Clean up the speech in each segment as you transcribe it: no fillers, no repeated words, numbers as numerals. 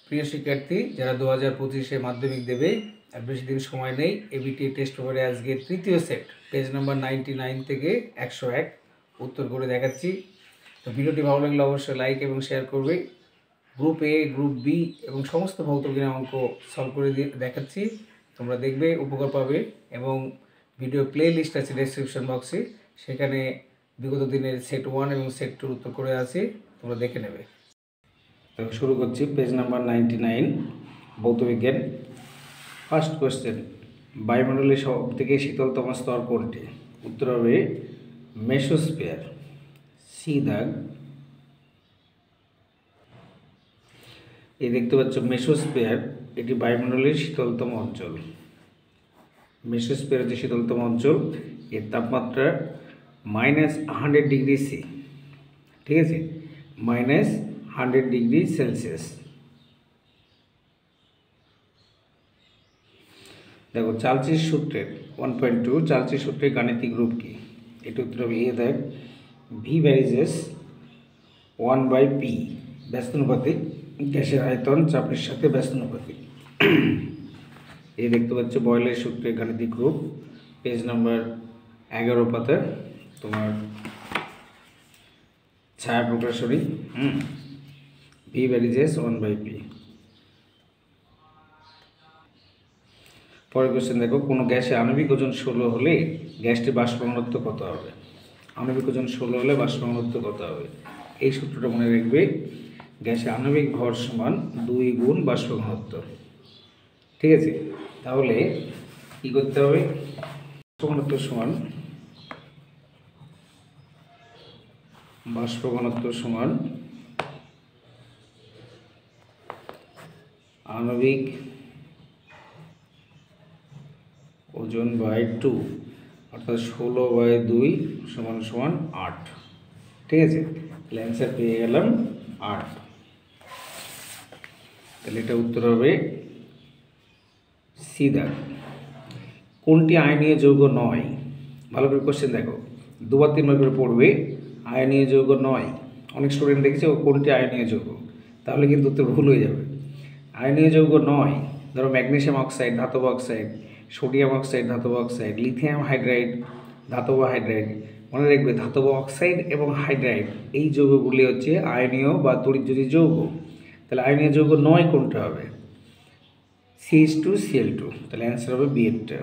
প্রিয় শিক্ষার্থী, যারা 2025-এ মাধ্যমিক দেবে আর বেশি দিন সময় নেই, এবিটি টেস্ট পেপারে আজকে তৃতীয় সেট পেজ নাম্বার 99 থেকে 101 উত্তর করে দেখাচ্ছি। তো ভিডিওটি ভালো লাগলে অবশ্যই লাইক এবং শেয়ার করবে। গ্রুপ এ, গ্রুপ বি এবং সমস্ত ভৌত বিজ্ঞান অঙ্ক সলভ করে দেখাচ্ছি, তোমরা দেখবে, উপকার পাবে। এবং ভিডিও প্লে লিস্ট আছে ডেসক্রিপশন বক্সে, সেখানে বিগত দিনের সেট 1 এবং সেট 2 উত্তর করে আছে, তোমরা দেখে নেবে। তো শুরু করছি পেজ নাম্বার 99 ভৌত বিজ্ঞান। ফার্স্ট কোয়েশ্চেন, বায়ুমণ্ডলের সব থেকে শীতলতম স্তর কোনটি? উত্তর হবে মেসোস্ফিয়ার। সি দাগ। এই দেখতে পাচ্ছ মেসোস্ফিয়ার, এটি বায়ুমণ্ডলের শীতলতম অঞ্চল। মেসোস্ফিয়ার হচ্ছে শীতলতম অঞ্চল, এর তাপমাত্রা -100 ডিগ্রি সি, ঠিক আছে, -100 ডিগ্রি সেলসিয়াস। দেখো চার্লসের সূত্রের 1.2 চার্লসের সূত্রের গাণিতিক রূপ কি? এটা উত্তর হবে এ দেখ, ভি ভ্যারিজেস 1/p, ব্যস্তানুপাতিক, গ্যাসের আয়তন চাপের সাথে ব্যস্তানুপাতিক। এই দেখতে পাচ্ছ বয়লের সূত্রের গাণিতিক রূপ, পেজ নাম্বার 11 পাতা, তোমার ছায়া প্রকাশনী। V varies as 1/p। পরের কোশ্চেন দেখো, কোনো গ্যাসে আণবিক ওজন 16 হলে গ্যাসটির বাষ্প ঘনত্ব কত হবে? আণবিক ওজন 16 হলে বাষ্প ঘনত্ব কত হবে? এই সূত্রটা মনে রাখবে, গ্যাসে আণবিক ভর সমান 2 গুণ বাষ্প ঘনত্ব, ঠিক আছে। তাহলে কি করতে হবে? বাষ্প ঘনত্ব সমান আণবিক ওজন বাই 2, অর্থাৎ 16/2 = 8, ঠিক আছে। তাহলে অ্যান্সার পেয়ে গেলাম 8। তাহলে এটা উত্তর হবে সি দাগ। কোনটি আয়নীয় যৌগ নয়? ভালো করে কোশ্চেন দেখো, 2-3 করে পড়বে। আয়নীয় যৌগ নয়, অনেক স্টুডেন্ট দেখেছে ও কোনটি আয়নীয় যৌগ, তাহলে কিন্তু উত্তর ভুল হয়ে যাবে। আয়নীয় যৌগ নয়, ধরো ম্যাগনেসিয়াম অক্সাইড ধাতব অক্সাইড, সোডিয়াম অক্সাইড ধাতব অক্সাইড, লিথিয়াম হাইড্রাইড ধাতব হাইড্রাইড। মনে রাখবে ধাতব অক্সাইড এবং হাইড্রাইড এই যৌগগুলি হচ্ছে আয়নীয় বা তড়িৎযোজী যৌগ। তাহলে আয়নীয় যৌগ নয় কোনটা হবে? CH2Cl2। তাহলে অ্যান্সার হবে বি এরটা।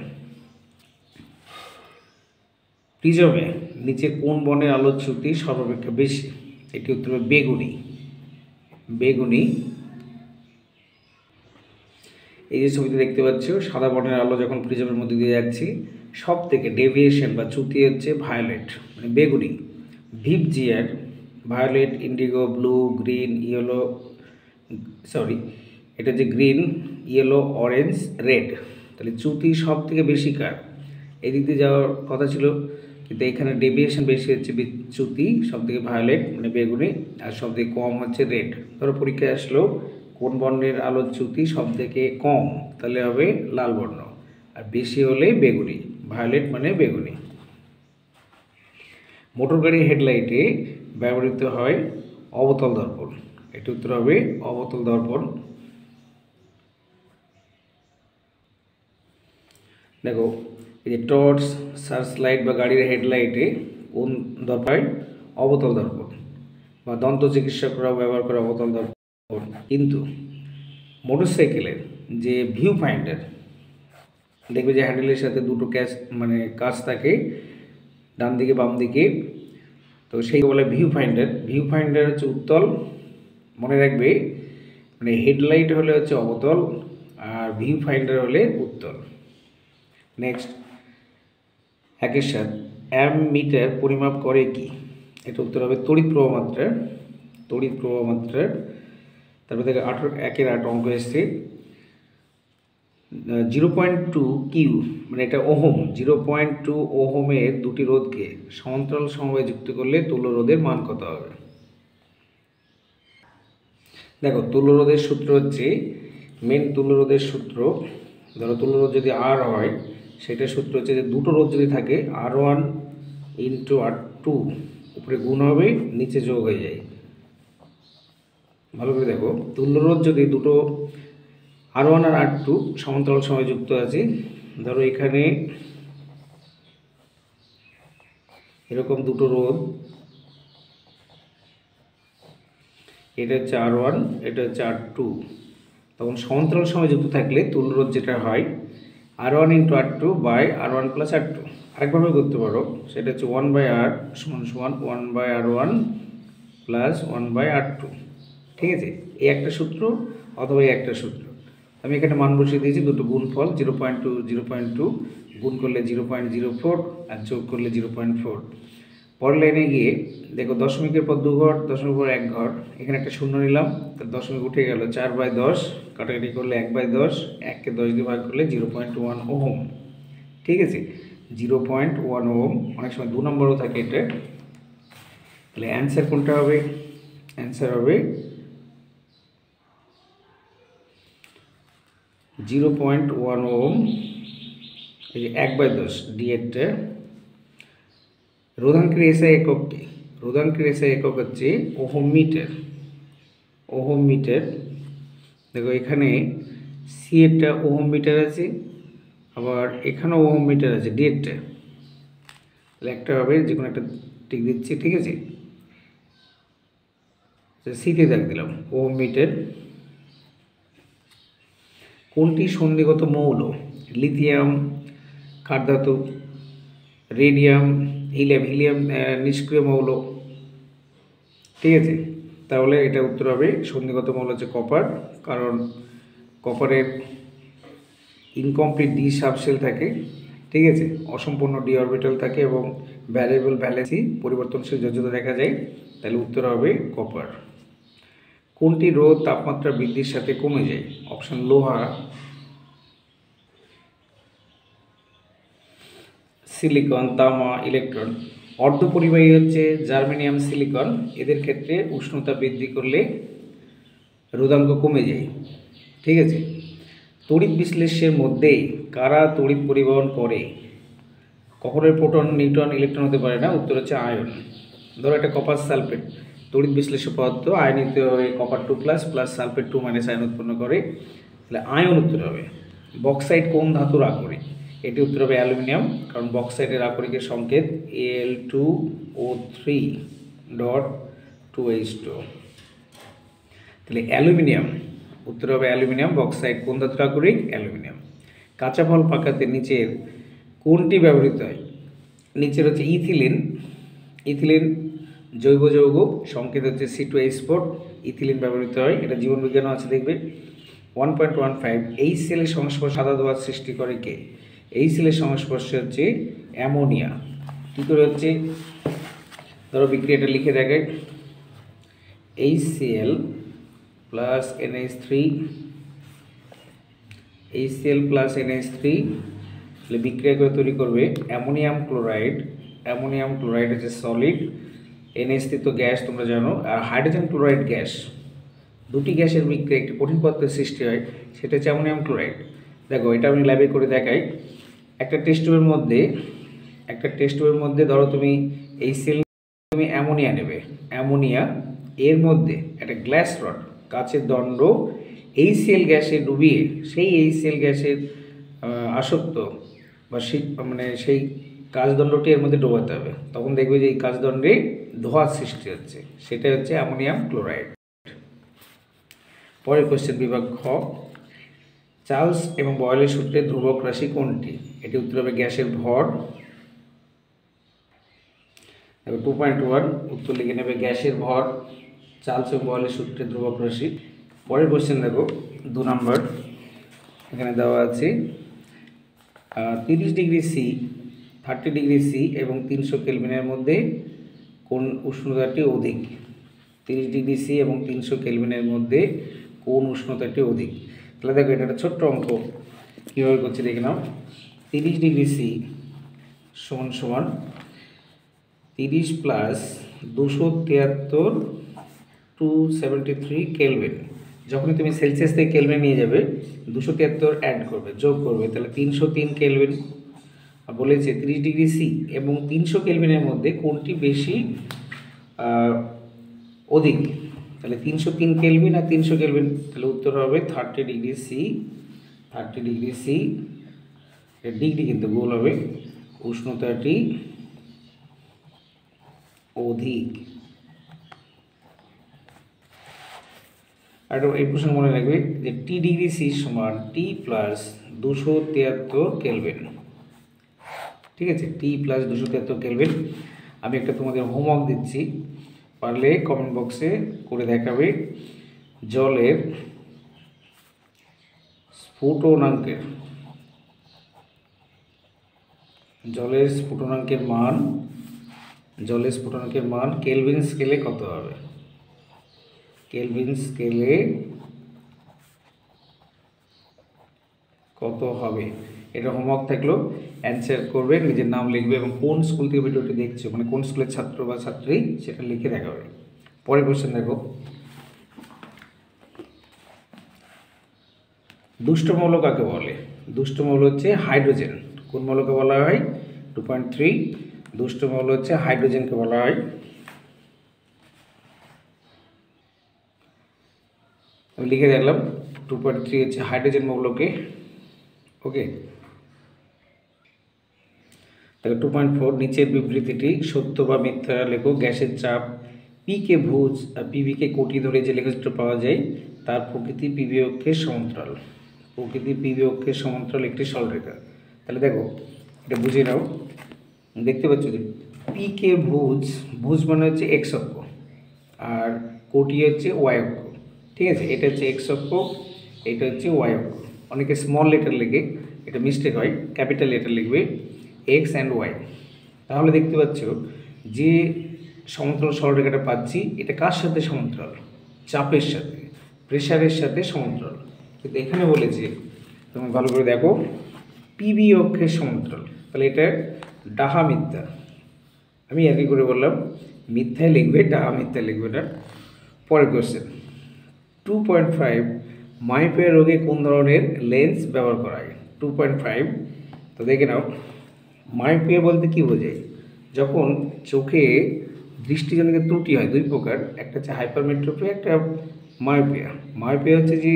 প্রিজমে নিচে কোন বর্ণের আলোর চ্যুতি সর্বাপেক্ষা বেশি? এটি উত্তর হবে বেগুনি। বেগুনি। এই যে ছবিতে দেখতে পাচ্ছ, সাদা বর্ণের আলো যখন প্রিজমের মধ্যে দিয়ে যাচ্ছে, সব থেকে ডেভিয়েশন বা চ্যুতি হচ্ছে ভায়োলেট, মানে বেগুনি। VIBGYOR, violet, indigo, blue, green, yellow, sorry এটা হচ্ছে গ্রিন, ইয়েলো, অরেঞ্জ, রেড। তাহলে চ্যুতি সব থেকে বেশি কার? এদিক দিয়ে যাওয়ার কথা ছিল, কিন্তু এখানে ডেভিয়েশন বেশি হচ্ছে চ্যুতি সব থেকে ভায়োলেট মানে বেগুনি, আর সব থেকে কম হচ্ছে রেড। ধরো পরীক্ষায় আসলো কোন বর্ণের আলোর চ্যুতি সব থেকে কম, তাহলে হবে লাল বর্ণ, আর বেশি হলে বেগুনি, ভায়োলেট মানে বেগুনি। মোটর গাড়ির হেডলাইটে ব্যবহৃত হয় অবতল দর্পণ। এটি উত্তর হবে অবতল দর্পণ। দেখো এই যে টর্চ, সার্চ লাইট বা গাড়ির হেডলাইটে কোন দর্পণ? অবতল দর্পণ, বা দন্ত চিকিৎসকরাও ব্যবহার করে অবতল দর্পণ। কিন্তু মোটরসাইকেলের যে ভিউ ফাইন্ডার, দেখবে যে হ্যান্ডেলের সাথে দুটো কাঁচ থাকে, ডান দিকে বাম দিকে, তো সেই বলে ভিউ ফাইন্ডার। ভিউ ফাইন্ডার হচ্ছে উত্তল, মনে রাখবে, মানে হেডলাইট হলে হচ্ছে অবতল আর ভিউ ফাইন্ডার হলে উত্তল। নেক্সট, একের সাথে অ্যামমিটার পরিমাপ করে কি? এটা উত্তর হবে তড়িৎ প্রবাহ মাত্রা। তড়িৎ প্রবাহ মাত্রা। তারপর থেকে 8 অঙ্ক এসছে 0.2 কিউ, মানে এটা ওহম, 0.2 ওহমের দুটি রোধকে সমান্তরাল সমবায়ে যুক্ত করলে তুল্য রোধের মান কত হবে? দেখো তুল্য রোধের সূত্র হচ্ছে, মেন তুল্য রোধের সূত্র, ধরো তুল্য রোধ যদি আর হয়, সেটার সূত্র হচ্ছে যে দুটো রোধ যদি থাকে R1 × R2, উপরে গুণ হবে নিচে যোগ হয়ে যায়, ভালো করে দেখো, তুল্য রোধ যদি দুটো R1 আর R2 সমান্তরাল সময় যুক্ত আছে, ধরো এখানে এরকম দুটো রোধ, এটা হচ্ছে R1, এটা হচ্ছে R2, তখন সমান্তরাল সময় যুক্ত থাকলে তুল্য রোধ যেটা হয় R1 × R2 by R1 + R2। আরেকভাবে করতে পারো, সেটা হচ্ছে 1/R = 1/R1 + 1/R2। ঠিক আছে, এই একটা সূত্র অথবা এই একটা সূত্র। আমি এখানে মান বসিয়ে দিয়েছি, দুটো গুণফল 0.2 0.2 গুণ করলে 0.04 আর যোগ করলে 0.4। পরের লাইনে গিয়ে দেখো, দশমিকের পর 2 ঘর, দশমিকের পর 1 ঘর, এখানে একটা শূন্য নিলাম, তার দশমিক উঠে গেল, 4/10 কাটাকাটি করলে 1/10, 1কে 10 দিয়ে ভাগ করলে 0.1 ওহম। ঠিক আছে, 0.1 ওহম। অনেক সময় 2 নম্বরও থাকে এটা। তাহলে অ্যান্সার কোনটা হবে? অ্যান্সার হবে 0.1 ওহম। এই যে 1/10 ডিএটা। রোধাঙ্কের এসআই একক কি? রোধাঙ্কের এসআই একক হচ্ছে ওহম মিটার। Ohm metre. দেখো এখানে সি এরটা ওহম মিটার আছে, আবার এখানেও ওহম মিটার আছে ডিএটা। তাহলে একটা হবে, যে কোনো একটা টিক দিচ্ছি। ঠিক আছে, সিতে দাগ দিলাম ওহম মিটার। কোনটি সন্ধিগত মৌল? লিথিয়াম, ক্ষারধাতু, রেডিয়াম, হিলিয়াম। হিলিয়াম নিষ্ক্রিয় মৌল। ঠিক আছে, তাহলে এটা উত্তর হবে, সন্ধিগত মৌল হচ্ছে কপার, কারণ কপারের ইনকমপ্লিট ডি সাবশেল থাকে। ঠিক আছে, অসম্পূর্ণ ডি অরবিটাল থাকে এবং ভ্যারিয়েবল ভ্যালেন্সি পরিবর্তনশীল যোজ্যতা দেখা যায়। তাহলে উত্তর হবে কপার। কোনটি রোধ তাপমাত্রা বৃদ্ধির সাথে কমে যায়? অপশন লোহা, সিলিকন, তামা, ইলেকট্রন। অর্ধপরিবাহী হচ্ছে জার্মেনিয়াম, সিলিকন। এদের ক্ষেত্রে উষ্ণতা বৃদ্ধি করলে রোধাঙ্ক কমে যায়। ঠিক আছে, তড়িৎ বিশ্লেষ্যের মধ্যে কারা তড়িৎ পরিবহন করে? কখনোই প্রোটন, নিউট্রন, ইলেকট্রন হতে পারে না। উত্তর হচ্ছে আয়ন। ধরো একটা কপার সালফেট, তড়িৎ বিশ্লেষ্য পদার্থ, আয়নিত হয়ে কপার 2+ প্লাস সালফেট 2- আয়ন উৎপন্ন করে। তাহলে আয়ন উত্তর হবে। বক্সাইট কোন ধাতুর আকরিক? এটি উত্তর হবে অ্যালুমিনিয়াম, কারণ বক্সাইটের আকরিকের সংকেত Al2O3.2H2। তাহলে অ্যালুমিনিয়াম উত্তর হবে অ্যালুমিনিয়াম। বক্সাইট কোন ধাতুর আকরিক? অ্যালুমিনিয়াম। কাঁচা ফল পাকাতে নিচের কোনটি ব্যবহৃত হয়? নিচের হচ্ছে ইথিলিন। ইথিলিন জৈব যৌগ, সংকেত হচ্ছে C2H4। ইথিলিন ব্যবহৃত হয়, এটা জীবনবিজ্ঞানও আছে দেখবে। 1.15 এই সেলের সংস্পর্শে সাদা ধোঁয়ার সৃষ্টি করে কে? এই সেলের সংস্পর্শে হচ্ছে অ্যামোনিয়া। কী করে হচ্ছে? ধরো বিক্রিয়াটা লিখে দেখায়, HCl + NH3, HCl + NH3 বিক্রিয়া করে তৈরি করবে অ্যামোনিয়াম ক্লোরাইড। অ্যামোনিয়াম ক্লোরাইড হচ্ছে সলিড, NH3 তো গ্যাস তোমরা জানো, আর হাইড্রোজেন ক্লোরাইড গ্যাস। দুটি গ্যাসের বিক্রিয়া একটি কঠিন পদার্থের সৃষ্টি হয়, সেটা হচ্ছে অ্যামোনিয়াম ক্লোরাইড। দেখো এটা আমি ল্যাবে করে দেখাই। একটা টেস্ট টিউবের মধ্যে ধরো তুমি HCl, তুমি অ্যামোনিয়া নেবে। অ্যামোনিয়া এর মধ্যে একটা গ্লাস রড, কাচের দণ্ড, HCl গ্যাসে ডুবিয়ে সেই HCl গ্যাসের আসক্ত বা সেই কাচদণ্ডটি এর মধ্যে ডোবাতে হবে। তখন দেখবে যে এই কাচদণ্ডে ধোঁয়ার সৃষ্টি হচ্ছে, সেটা হচ্ছে অ্যামোনিয়াম ক্লোরাইড। পরের কোশ্চেন, বিভাগ খ। চার্লস এবং বয়েলের সূত্রে ধ্রুবক রাশি কোনটি? এটি উত্তর হবে গ্যাসের ভর। 2.1 উত্তর লিখে নেবে, গ্যাসের ভর চার্লস এবং বয়েলের সূত্রে ধ্রুবক রাশি। পরের কোশ্চেন দেখো, 2 নম্বর, এখানে দেওয়া আছে 30 ডিগ্রি সি, 30 ডিগ্রি সি এবং 300 কেলভিনের মধ্যে কোন উষ্ণতাটি অধিক? 30 ডিগ্রি সি এবং 300 কেলভিনের মধ্যে কোন উষ্ণতাটি অধিক? তাহলে দেখো এটা একটা ছোট্ট অঙ্ক, কীভাবে করছি দেখে নাও। 30 ডিগ্রি সি সমান 30 + 273 273 কেলভিন। যখনই তুমি সেলসিয়াস থেকে কেলভিন নিয়ে যাবে, 273 অ্যাড করবে, যোগ করবে, তাহলে 303 কেলভিন। বলেছে 30 ডিগ্রি সি এবং 300 কেলভিনের মধ্যে কোনটি বেশি অধিক? তাহলে 303 কেলভিন আর 300 কেলভিন, তাহলে উত্তর হবে 30 degree C. 30 degree C, degree কিন্তু গোল হবে, উষ্ণতাটি অধিক। আর এই প্রশ্ন মনে রাখবে যে টি ডিগ্রি সি সমান টি প্লাস 273 কেলভিন। ঠিক আছে, টি প্লাস 273 কেলভিন। আমি একটা তোমাদের হোমওয়ার্ক দিচ্ছি, পারলে কমেন্ট বক্সে করে দেখাবে। জলের স্ফুটনাঙ্কের মান কেলভিন স্কেলে কত হবে? কেলভিন স্কেলে কত হবে? এটা হোমওয়ার্ক থাকলো, অ্যান্সার করবে, নিজের নাম লিখবে এবং কোন স্কুল থেকে ভিডিওটি দেখছো, মানে কোন স্কুলের ছাত্র বা ছাত্রী সেটা লিখে দেখাবে। পরের কোশ্চেন দেখো, দুষ্ট মৌল কাকে বলে? দুষ্ট মৌল হচ্ছে হাইড্রোজেন। কোন মৌলকে বলা হয়? 2.3 দুষ্ট মৌল হচ্ছে হাইড্রোজেনকে বলা হয়। আমি লিখে রাখলাম 2.3 হচ্ছে হাইড্রোজেন মৌলকে। ওকে, তাহলে 2.4 নিচের বিবৃতিটি সত্য বা মিথ্যা লেখো। গ্যাসের চাপ পিকে ভুজ আর পিভিকে কোটি ধরে যে লেখচিত্র পাওয়া যায় তার প্রকৃতি পিভি অক্ষের সমান্তরাল। প্রকৃতি পিভি অক্ষের সমান্তরাল একটি সরলরেখা। তাহলে দেখো এটা বুঝে নাও, দেখতে পাচ্ছ যে পিকে ভুজ মানে হচ্ছে এক্স অক্ষ আর কোটি হচ্ছে ওয়াই অক্ষ। ঠিক আছে, এটা হচ্ছে এক্স অক্ষ, এটা হচ্ছে ওয়াই অক্ষ। অনেকে স্মল লেটার লেখে, এটা মিস্টেক হয়, ক্যাপিটাল লেটার লিখবে এক্স অ্যান্ড ওয়াই। তাহলে দেখতে পাচ্ছ যে সমান্তরাল সরলরেখাটা পাচ্ছি, এটা কার সাথে সমান্তরাল? চাপের সাথে, প্রেশারের সাথে সমান্তরাল। কিন্তু এখানে বলেছে, তুমি ভালো করে দেখো, পিবি অক্ষের সমান্তরাল। তাহলে এটা ডাহা মিথ্যা। আমি একই করে বললাম, মিথ্যায় লিখবে, ডাহা মিথ্যা লিখবে না। পরের কোশ্চেন, 2.5 মায়োপিয়া রোগে কোন ধরনের লেন্স ব্যবহার করা হয়? 2.5, তো দেখে নাও, মায়োপিয়া বলতে কী বোঝায়? যখন চোখে দৃষ্টিজনিত ত্রুটি হয়, দুই প্রকার, একটা হচ্ছে হাইপারমেট্রোপিয়া, একটা মায়োপিয়া। মায়োপিয়া হচ্ছে যে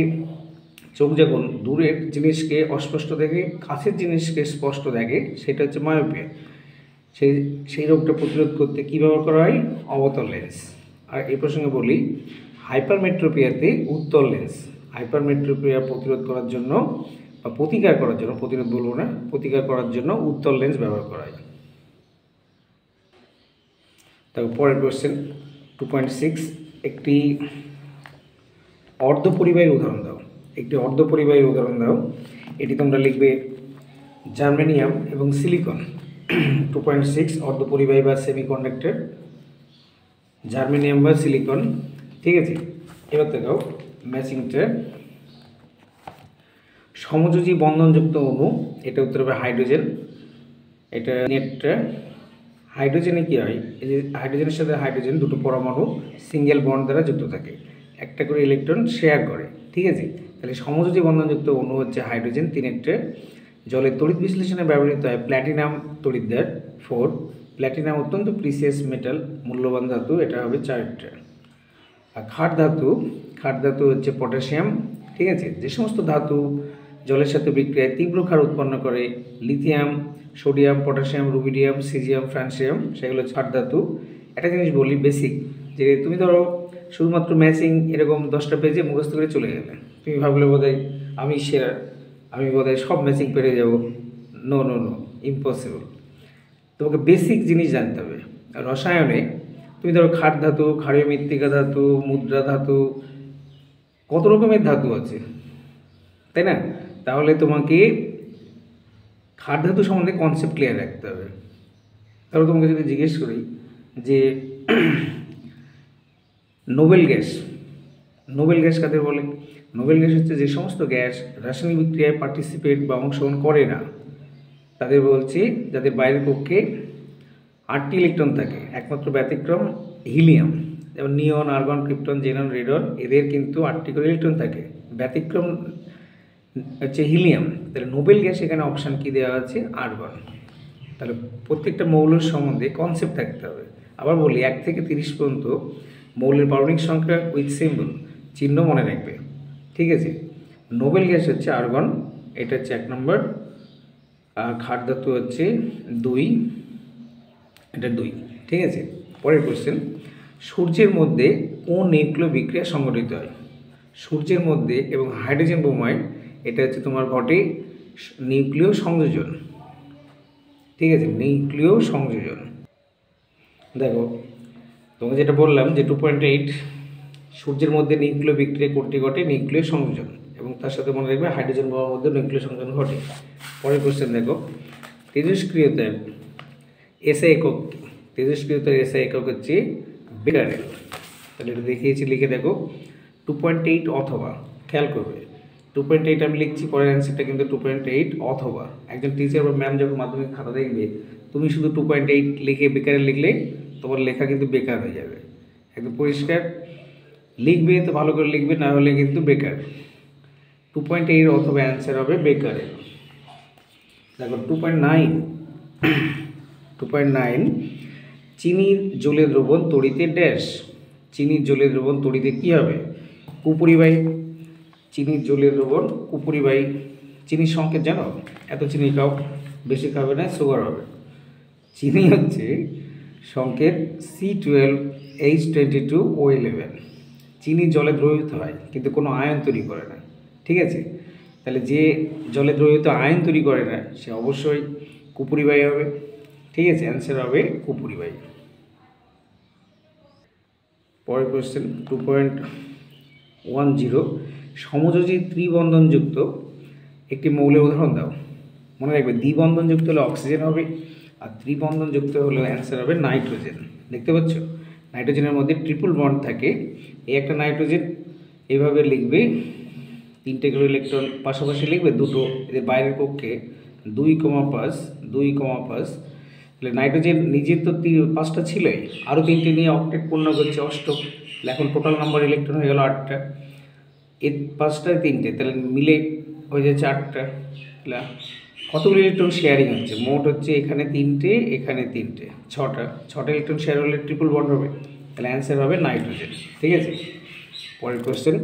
চোখ যখন দূরের জিনিসকে অস্পষ্ট দেখে, কাছের জিনিসকে স্পষ্ট দেখে, সেটা হচ্ছে মায়োপিয়া। সেই রোগটা প্রতিরোধ করতে কী ব্যবহার করা হয়? অবতল লেন্স। আর এই প্রসঙ্গে বলি, হাইপারমেট্রোপিয়াতে উত্তল লেন্স। হাইপারমেট্রোপিয়া প্রতিরোধ করার জন্য বা প্রতিকার করার জন্য, প্রতিরোধ বলবো না, প্রতিকার করার জন্য উত্তল লেন্স ব্যবহার করা হয়। তারপর পরের কোশ্চেন 2.6, একটি অর্ধপরিবাহীর উদাহরণ দাও। একটি অর্ধপরিবাহীর উদাহরণ দাও। এটি তোমরা লিখবে জার্মেনিয়াম এবং সিলিকন। 2.6 অর্ধপরিবাহী বা সেমিকন্ডাক্টর, জার্মেনিয়াম বা সিলিকন। ঠিক আছে, এবার দেখাও ম্যাচিংটা। সমযোজী বন্ধনযুক্ত অণু, এটা উত্তর হবে হাইড্রোজেন। এটা নেটটা হাইড্রোজেনে কী হয়? এই যে হাইড্রোজেনের সাথে হাইড্রোজেন দুটো পরমাণু সিঙ্গেল বন্ড দ্বারা যুক্ত থাকে, একটা করে ইলেকট্রন শেয়ার করে। ঠিক আছে, তাহলে সমযোজী বন্ধনযুক্ত অণু হচ্ছে হাইড্রোজেন। তিনেরটা জলের তড়িৎ বিশ্লেষণে ব্যবহৃত হয় প্ল্যাটিনাম তড়িৎদ্বার 4। প্ল্যাটিনাম অত্যন্ত প্রিসিয়াস মেটাল, মূল্যবান ধাতু, এটা হবে 4টা। আর খাট ধাতু হচ্ছে পটাশিয়াম। ঠিক আছে, যে সমস্ত ধাতু জলের সাথে বিক্রিয়ায় তীব্র ক্ষার উৎপন্ন করে, lithium, sodium, potassium, rubidium, caesium, francium, সেগুলো খাট ধাতু। একটা জিনিস বলি বেসিক, যে তুমি ধরো শুধুমাত্র ম্যাচিং এরকম 10টা পেজে মুখস্থ করে চলে গেলে, তুমি ভাবলে বোধহয় আমি সেরা, আমি বোধহয় সব ম্যাচিং পেরে যাব। No, impossible. তোমাকে বেসিক জিনিস জানতে হবে। রসায়নে তুমি ধরো খাট ধাতু, ক্ষারীয় মৃত্তিকা ধাতু, মুদ্রা ধাতু, কত রকমের ধাতু আছে, তাই না? তাহলে তোমাকে খাট ধাতু সম্বন্ধে কনসেপ্ট ক্লিয়ার রাখতে হবে। তাহলে তোমাকে যদি জিজ্ঞেস করি যে নোবেল গ্যাস কাদের বলে? নোবেল গ্যাস হচ্ছে যে সমস্ত গ্যাস রাসায়নিক বিক্রিয়ায় পার্টিসিপেট বা অংশগ্রহণ করে না, তাদের বলছি যাদের বাইরের কক্ষে 8টি ইলেকট্রন থাকে। একমাত্র ব্যতিক্রম হিলিয়াম, যেমন নিয়ন, আর্গন, ক্রিপ্টন, জেনন, রেডন, এদের কিন্তু 8টি করে ইলেকট্রন থাকে। ব্যতিক্রম হচ্ছে হিলিয়াম। তাহলে নোবেল গ্যাস এখানে অপশান কি দেওয়া আছে? আর্গন। তাহলে প্রত্যেকটা মৌলের সম্বন্ধে কনসেপ্ট থাকতে হবে। আবার বলি 1 থেকে 30 পর্যন্ত মৌলের পারমাণবিক সংখ্যা উইথ সিম্বল, চিহ্ন মনে রাখবে, ঠিক আছে। নোবেল গ্যাস হচ্ছে আর্গন, এটা হচ্ছে 1 নম্বর। আর ক্ষার ধাতু হচ্ছে 2, এটা 2, ঠিক আছে। পরের কোশ্চেন, সূর্যের মধ্যে কোন নিউক্লিয় বিক্রিয়া সংঘটিত হয়? সূর্যের মধ্যে এবং হাইড্রোজেন বোমায় এটা হচ্ছে তোমার ঘটে নিউক্লিয় সংযোজন, ঠিক আছে, নিউক্লিয় সংযোজন। দেখো তোমাকে যেটা বললাম যে 2.8 সূর্যের মধ্যে নিউক্লিয় বিক্রিয়া কোনটি ঘটে? নিউক্লিয় সংযোজন, এবং তার সাথে মনে রাখবে হাইড্রোজেন বোমার মধ্যে নিউক্লিয় সংযোজন ঘটে। পরের কোশ্চেন দেখো, তেজস্ক্রিয়তার এসআই একক কি? তেজস্ক্রিয়তার এসআই একক হচ্ছে বেকারেল। তাহলে এটা দেখিয়েছি, লিখে দেখো 2.8 অথবা, খেয়াল করবে 2.8 আমি লিখছি, পরের অ্যান্সারটা কিন্তু 2.8 অথবা। একজন টিচার বা ম্যাম যখন মাধ্যমিক খাতা দেখবে, তুমি শুধু 2.8 লিখে বেকারেল লিখলে তোমার লেখা কিন্তু বেকার হয়ে যাবে। একদম পরিষ্কার লিখবে তো ভালো করে লিখবে, না হলে কিন্তু বেকার। 2.8 অথবা অ্যান্সার হবে বেকারেল। দেখো 2.9 চিনির জলে দ্রবণ তড়িতে ড্যাশ। চিনির জলে দ্রবণ তড়িতে কী হবে? কুপরিবাহী। চিনির জলে দ্রবণ কুপরিবাহী। চিনির সংকেত জানো? এত চিনি খাও, বেশি খাবে না, সুগার হবে। চিনি হচ্ছে সংকেত C12H22O11। চিনি জলে দ্রবীভূত হয় কিন্তু কোনো আয়ন তৈরি করে না, ঠিক আছে। তাহলে যে জলে দ্রবীভূত আয়ন তৈরি করে না সে অবশ্যই কুপরিবাহী হবে, ঠিক আছে। অ্যান্সার হবে কুপরিবাহী। পরের কোশ্চেন 2.10 সমযোজী ত্রিবন্ধনযুক্ত একটি মৌলের উদাহরণ দাও। মনে রাখবে দ্বিবন্ধনযুক্ত হলে অক্সিজেন হবে, আর ত্রিবন্ধনযুক্ত হলে অ্যান্সার হবে নাইট্রোজেন। দেখতে পাচ্ছ নাইট্রোজেনের মধ্যে ট্রিপল বন্ড থাকে, এই একটা নাইট্রোজেন এইভাবে লিখবে, 3টে করে ইলেকট্রন পাশাপাশি লিখবে, দুটো এদের বাইরের পক্ষে 2,5 তাহলে নাইট্রোজেন নিজের তো 5টা ছিলই, আরও 3টে নিয়ে অক্টেট পূর্ণ করছে, অষ্টক। তাহলে এখন টোটাল নাম্বার ইলেকট্রন হয়ে গেল 8টা, এর 5টায় 3টে, তাহলে মিলে হয়ে যাচ্ছে 8টা। তাহলে কতগুলো ইলেকট্রন শেয়ারিং হচ্ছে? মোট হচ্ছে এখানে 3টে, এখানে 3টে, 6টা ইলেকট্রন শেয়ার হলে ট্রিপল বন্ড হবে, তাহলে অ্যান্সার হবে নাইট্রোজেন, ঠিক আছে। পরের কোশ্চেন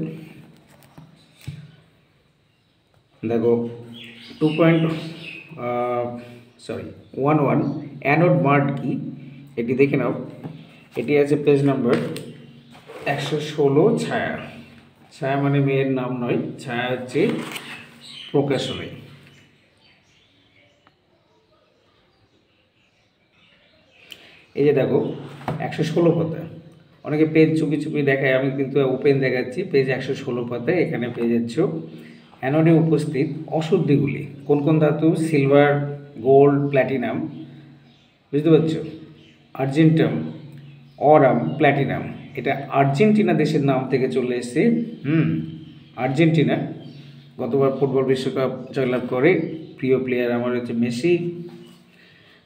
দেখো 2.11 অ্যানোড মাড কি? এটি দেখে নাও, এটি আছে পেজ নাম্বার 116। ছায়া, ছায়া মানে মেয়ের নাম নয়, ছায়া হচ্ছে প্রকাশনী। এই যে দেখো 116 পাতা, অনেকে পেজ চুপি চুপি দেখায়, আমি কিন্তু ওপেন দেখাচ্ছি, পেজ 116 পাতায় এখানে পেয়ে যাচ্ছ। অ্যানোডে উপস্থিত অশুদ্ধিগুলি কোন কোন ধাতু? সিলভার, গোল্ড, প্ল্যাটিনাম, বুঝতে পারছো? Argentum, aurum, platinum. এটা আর্জেন্টিনা দেশের নাম থেকে চলে এসেছে। আর্জেন্টিনা গতবার ফুটবল বিশ্বকাপ জয়লাভ করে, প্রিয় প্লেয়ার আমার হচ্ছে মেসি।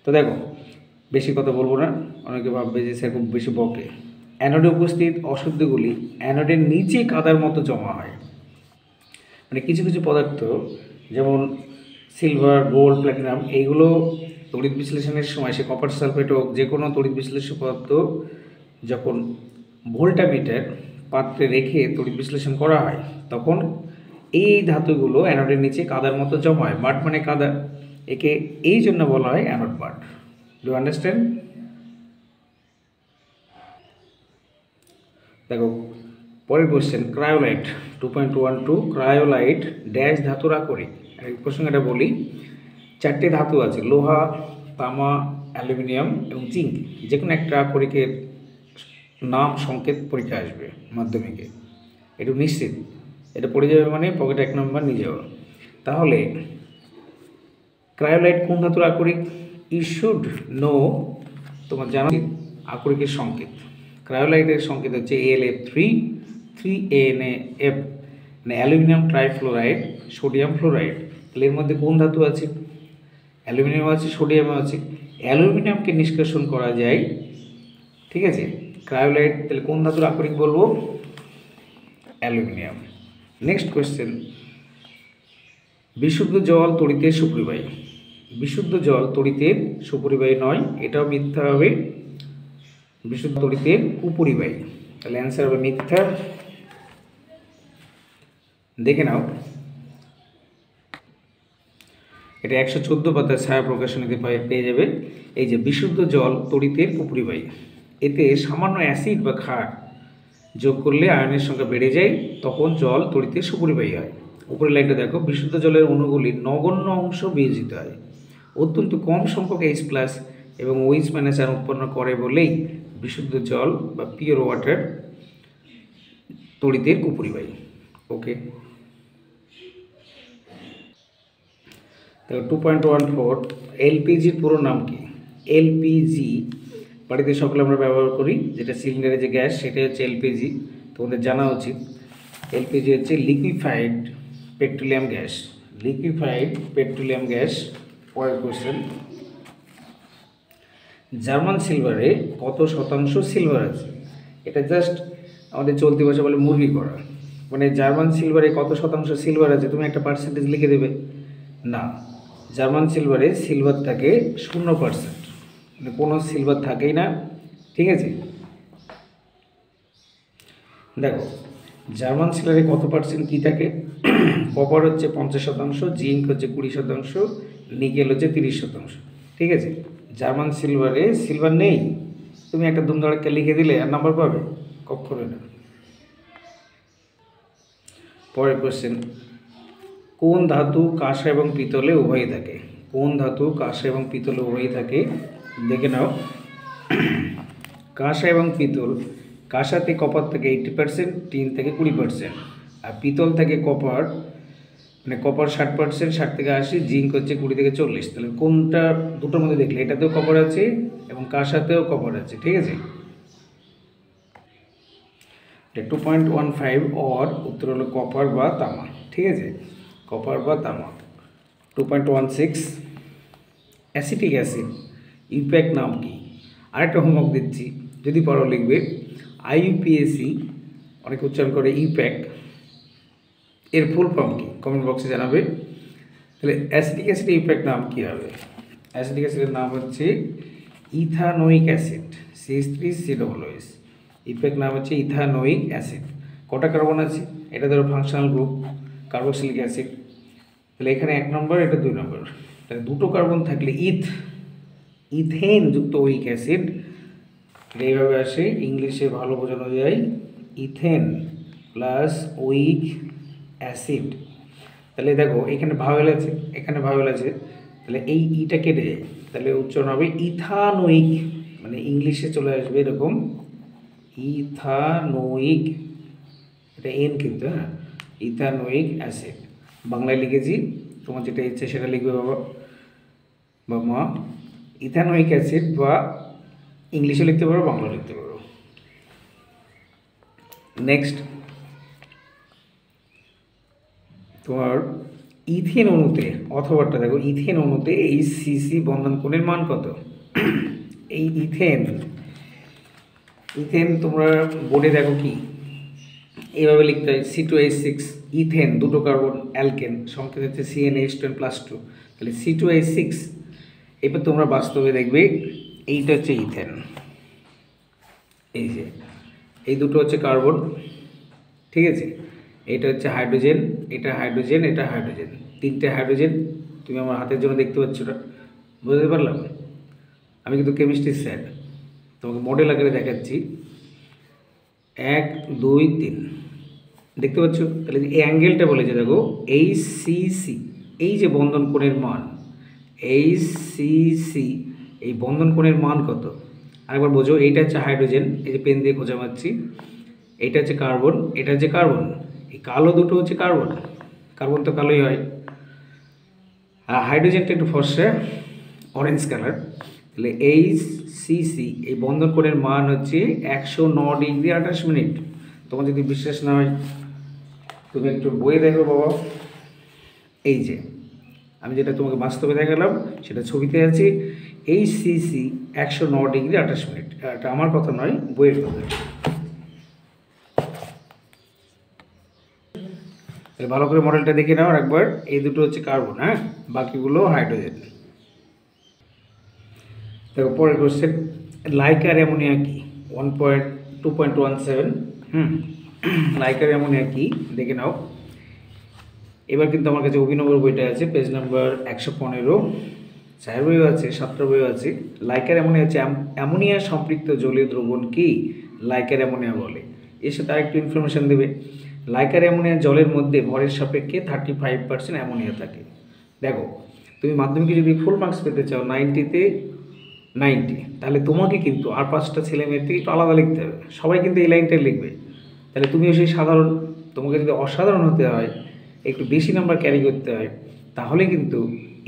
তো দেখো বেশি কথা বলবো না, অনেকে ভাববে যে সেরকম বেশি বকে। অ্যানোডে উপস্থিত অশুদ্ধিগুলি অ্যানোডের নিচে কাদার মতো জমা হয়। মানে কিছু কিছু পদার্থ যেমন সিলভার, গোল্ড, প্ল্যাটিনাম, এইগুলো তড়িৎ বিশ্লেষণের সময়, সে কপার সালফেট হোক, যে কোনো তড়িৎ বিশ্লেষ্য পদার্থ যখন ভোল্টামিটার পাত্রে রেখে তড়িৎ বিশ্লেষণ করা হয়, তখন এই ধাতুগুলো অ্যানোডের নিচে কাদার মতো জমা হয়। মাড মানে কাদা, একে এই জন্য বলা হয় অ্যানোড মাড। Do understand? দেখো পরের কোশ্চেন, ক্রায়োলাইট 2.12 ক্রায়োলাইট ড্যাশ ধাতুর আকরিক। প্রসঙ্গটা বলি, 4টে ধাতু আছে, লোহা, তামা, অ্যালুমিনিয়াম এবং জিঙ্ক। যে কোনো একটা আকরিকের নাম সংকেত পরীক্ষা আসবে মাধ্যমিকে, একটু নিশ্চিত। এটা পড়ে যাবে মানে পকেটে 1 নম্বর নিয়ে যাওয়া। তাহলে ক্রায়োলাইট কোন ধাতুর আকরিক? ইউ শুড নো, তোমার জানা আকরিকের সংকেত। ক্রায়োলাইটের সংকেত হচ্ছে AlF3 3NaF, মানে অ্যালুমিনিয়াম ট্রাইফ্লোরাইড, সোডিয়াম ফ্লোরাইড। তাহলে এর মধ্যে কোন ধাতু আছে? অ্যালুমিনিয়াম আছে, সোডিয়াম আছে। অ্যালুমিনিয়ামকে নিষ্কাশন করা যায়, ঠিক আছে। ক্রায়োলাইট তাহলে কোন ধাতুর আকরিক বলবো? অ্যালুমিনিয়াম। নেক্সট কোয়েশ্চেন, বিশুদ্ধ জল তড়িতের সুপরিবাহী। বিশুদ্ধ জল তড়িতের সুপরিবাহী নয়, এটাও মিথ্যা হবে। বিশুদ্ধ তড়িতের কুপরিবাহী। তাহলে অ্যান্সার হবে মিথ্যা। দেখে নাও, এটা 114 পাতায় ছায়া প্রকাশনীতে পেয়ে যাবে। এই যে বিশুদ্ধ জল তড়িতের উপরিবাহী, এতে সামান্য অ্যাসিড বা ক্ষার যোগ করলে আয়নের সংখ্যা বেড়ে যায়, তখন জল তড়িতের সুপরিবাহী হয়। উপরের লাইনটা দেখো, বিশুদ্ধ জলের অণুগুলির নগণ্য অংশ বিয়োজিত হয়, অত্যন্ত কম সংখ্যক H+ এবং OH- আয়ন উৎপন্ন করে বলেই বিশুদ্ধ জল বা পিওর ওয়াটার তড়িতের কুপরিবাহী। ওকে, তো 2.14 এলপিজির পুরো নাম কি? এলপিজি বাড়িতে সকলে আমরা ব্যবহার করি, যেটা সিলিন্ডারে যে গ্যাস সেটাই হচ্ছে এলপিজি, তোমাদের জানা উচিত। এলপিজি হচ্ছে liquefied petroleum gas, liquefied petroleum gas. পরের কোশ্চেন, জার্মান সিলভারে কত শতাংশ সিলভার আছে? এটা জাস্ট আমাদের চলতি ভাষা বলে মুরগি করা, মানে জার্মান সিলভারে কত শতাংশ সিলভার আছে তুমি একটা পার্সেন্টেজ লিখে দেবে না। জার্মান সিলভারে সিলভার থাকে 0%, মানে কোনো সিলভার থাকেই না, ঠিক আছে। দেখো জার্মান সিলভারে কত পার্সেন্ট কী থাকে? কপার হচ্ছে 50%, জিঙ্ক হচ্ছে 20%, নিকেল হচ্ছে 30%, ঠিক আছে। জার্মান সিলভারে সিলভার নেই, তুমি একটা দুমদাড়াক্কা লিখে দিলে আর নাম্বার পাবে? কখনো না। পরের কোশ্চেন, কোন ধাতু কাঁসা এবং পিতলে উভয়ই থাকে? কোন ধাতু কাঁসা এবং পিতলে উভয়ই থাকে? দেখে নাও, কাঁসা এবং পিতল, কাঁসাতে কপার থেকে 80%, টিন থেকে 20%, আর পিতল থেকে কপার, মানে কপার 60%, 60 থেকে 80, জিঙ্ক হচ্ছে 20 থেকে 40। তাহলে কোনটা দুটোর মধ্যে দেখলে এটাতেও কপার আছে এবং কাঁসাতেও কপার আছে, ঠিক আছে। 2.15 অর উত্তর হলো কপার বা তামা, ঠিক আছে, কপার বা তামা। 2.16 অ্যাসিটিক অ্যাসিড ইউপ্যাক নাম কি? আরেকটা হোমওয়ার্ক দিচ্ছি, যদি পারো লিখবে। IUPAC অনেক উচ্চারণ করে ইউপ্যাক, এর ফুল ফর্ম কি? কমেন্ট বক্সে জানাবে। তাহলে অ্যাসিটিক অ্যাসিড ইউপ্যাক নাম কী হবে? অ্যাসিটিক অ্যাসিডের নাম হচ্ছে ইথানোয়িক অ্যাসিড, CH3COOH। ইউপ্যাক নাম হচ্ছে ইথানোয়িক অ্যাসিড। কটা কার্বন আছে? এটা ধরো ফাংশনাল গ্রুপ কার্বক্সিলিক অ্যাসিড, তাহলে এখানে 1 নম্বর, এটা 2 নম্বর। তাহলে দুটো কার্বন থাকলে ইথেন যুক্ত উইক অ্যাসিড, এইভাবে আসে, ইংলিশে ভালো বোঝানো যায় ইথেন প্লাস উইক অ্যাসিড। তাহলে দেখো এখানে ভাওয়েল আছে, এখানে ভাওয়েল আছে, তাহলে এই ইটা কেটে যায়, তাহলে উচ্চারণ হবে ইথানোয়িক, মানে ইংলিশে চলে আসবে এরকম ইথানোয়িক, এটা এন কিন্তু, হ্যাঁ, ইথানোয়িক অ্যাসিড। বাংলায় লিখেছি, তোমার যেটা ইচ্ছে সেটা লিখবে বাবা বা মা। ইথানোয়িক অ্যাসিড বা ইংলিশে লিখতে পারো, বাংলা লিখতে পারো। নেক্সট, তোমার ইথেন অণুতে, অথবাটা দেখো, ইথেন অণুতে HCC বন্ধন কোণের মান কত? এই ইথেন তোমরা বোর্ডে দেখো কি এইভাবে লিখতে হয়, C2H6, ইথেন দুটো কার্বন অ্যালকেন, সংকেত হচ্ছে CnH10+2, তাহলে C2H6। এবার তোমরা বাস্তবে দেখবে এইটা হচ্ছে ইথেন, এই যে এই দুটো হচ্ছে কার্বন, ঠিক আছে, এটা হচ্ছে হাইড্রোজেন, এটা হাইড্রোজেন, এটা হাইড্রোজেন, তিনটে হাইড্রোজেন। তুমি আমার হাতের জন্য দেখতে পাচ্ছ না, বুঝতে পারলাম? আমি কিন্তু কেমিস্ট্রি স্যার, তোমাকে মডেল আকারে দেখাচ্ছি। 1 2 3 দেখতে পাচ্ছ? তাহলে এই অ্যাঙ্গেলটা বলেছে দেখো HCC, এই যে বন্ধন কোণের মান HCC, এই বন্ধন কোণের মান কত? আরেকবার বোঝো, এইটা হচ্ছে হাইড্রোজেন, এই যে পেন দিয়ে খোঁজা মারছি, এইটা হচ্ছে কার্বন, এটা হচ্ছে কার্বন, এই কালো দুটো হচ্ছে কার্বন, কার্বন তো কালোই হয়, আর হাইড্রোজেনটা একটু ফর্সা অরেঞ্জ কালার। তাহলে HCC এই বন্ধন কোণের মান হচ্ছে 109 ডিগ্রি 28 মিনিট। তোমার যদি বিশ্বাস না হয় তুমি একটু বইয়ে দেখো বাবা, এই যে আমি যেটা তোমাকে বাস্তবে দেখালাম সেটা ছবিতে আছে, HCC 109 ডিগ্রি 28 মিনিট। এটা আমার কথা নয়, বইয়ের কথা। তাহলে ভালো করে মডেলটা দেখে নাও একবার, এই দুটো হচ্ছে কার্বন, হ্যাঁ, বাকিগুলো হাইড্রোজেন। দেখো পরের কোশ্চেন, লাইকার অ্যামোনিয়া কি? 1.20 2.17। লাইকার অ্যামোনিয়া কি দেখে নাও। এবার কিন্তু আমার কাছে অভিনবর বইটা আছে, পেজ নাম্বার 115, 4 বইও আছে, 7টা বইও আছে। লাইকার অ্যামোনিয়া হচ্ছে অ্যামোনিয়া সম্পৃক্ত জলীয় দ্রবণ কি লাইকার অ্যামোনিয়া বলে। এর সাথে আরেকটু ইনফরমেশন দেবে। লাইকার অ্যামোনিয়া জলের মধ্যে ভরের সাপেক্ষে 35% অ্যামোনিয়া থাকে। দেখো তুমি মাধ্যমিকে যদি ফুল মার্কস পেতে চাও 90তে 90, তাহলে তোমাকে কিন্তু আর 5টা ছেলে মেয়ের থেকে একটু আলাদা লিখতে হবে। সবাই কিন্তু এই লাইনটাই লিখবে, তাহলে তুমিও সেই সাধারণ। তোমাকে যদি অসাধারণ হতে হয়, একটু বেশি নাম্বার ক্যারি করতে হয়, তাহলে কিন্তু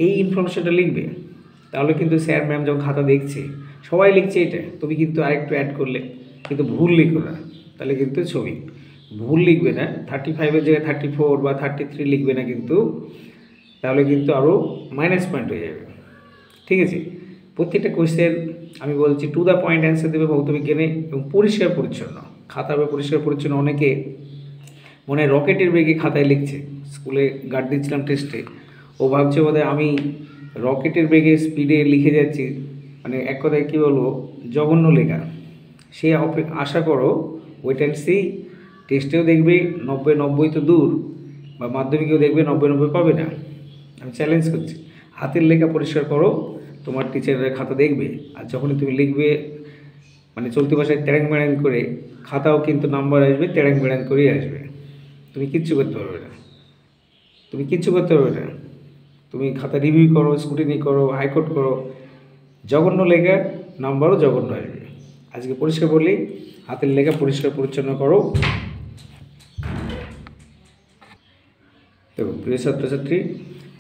এই ইনফরমেশনটা লিখবে। তাহলে কিন্তু স্যার ম্যাম যখন খাতা দেখছে সবাই লিখছে এটা, তুমি কিন্তু আরেকটু অ্যাড করলে, কিন্তু ভুল লিখো না, তাহলে কিন্তু ছবি ভুল লিখবে না। 35-এর জায়গায় 34 বা 33 লিখবে না কিন্তু, তাহলে কিন্তু আরও মাইনাস পয়েন্ট হয়ে যাবে। ঠিক আছে, প্রত্যেকটা কোয়েশ্চেন আমি বলছি টু দ্য পয়েন্ট অ্যান্সার দেবে ভৌতবিজ্ঞানে, এবং পরিষ্কার পরিচ্ছন্ন খাতা হবে। পরিষ্কার পরিচ্ছন্ন অনেকে মনে রকেটের বেগে খাতায় লিখছে। স্কুলে গার্ড দিচ্ছিলাম টেস্টে, ও ভাবছে বোধহয় আমি রকেটের বেগে স্পিডে লিখে যাচ্ছি, মানে এক কথায় কী বলবো, জঘন্য লেখা। সে আশা করো ওয়েট অ্যান্ড সি, টেস্টেও দেখবে 90 তো দূর, বা মাধ্যমিকেও দেখবে 90 পাবে না। আমি চ্যালেঞ্জ করছি, হাতের লেখা পরিষ্কার করো, তোমার টিচারের খাতা দেখবে। আর যখনই তুমি লিখবে মানে চলতি ভাষায় ট্যাড়াং ম্যাড়াং করে, খাতাও কিন্তু নাম্বার আসবে ট্যাড়াং ম্যাড়াং করেই আসবে। তুমি কিচ্ছু করতে পারবে না, তুমি কিচ্ছু করতে পারবে না। তুমি খাতা রিভিউ করো, স্কুটিনি করো, হাইকোর্ট করো, জঘন্য লেখা, নাম্বারও জঘন্য আসবে। আজকে পরিষ্কার বললি, হাতের লেখা পরিষ্কার পরিচ্ছন্ন করো। দেখো প্রিয় ছাত্রছাত্রী,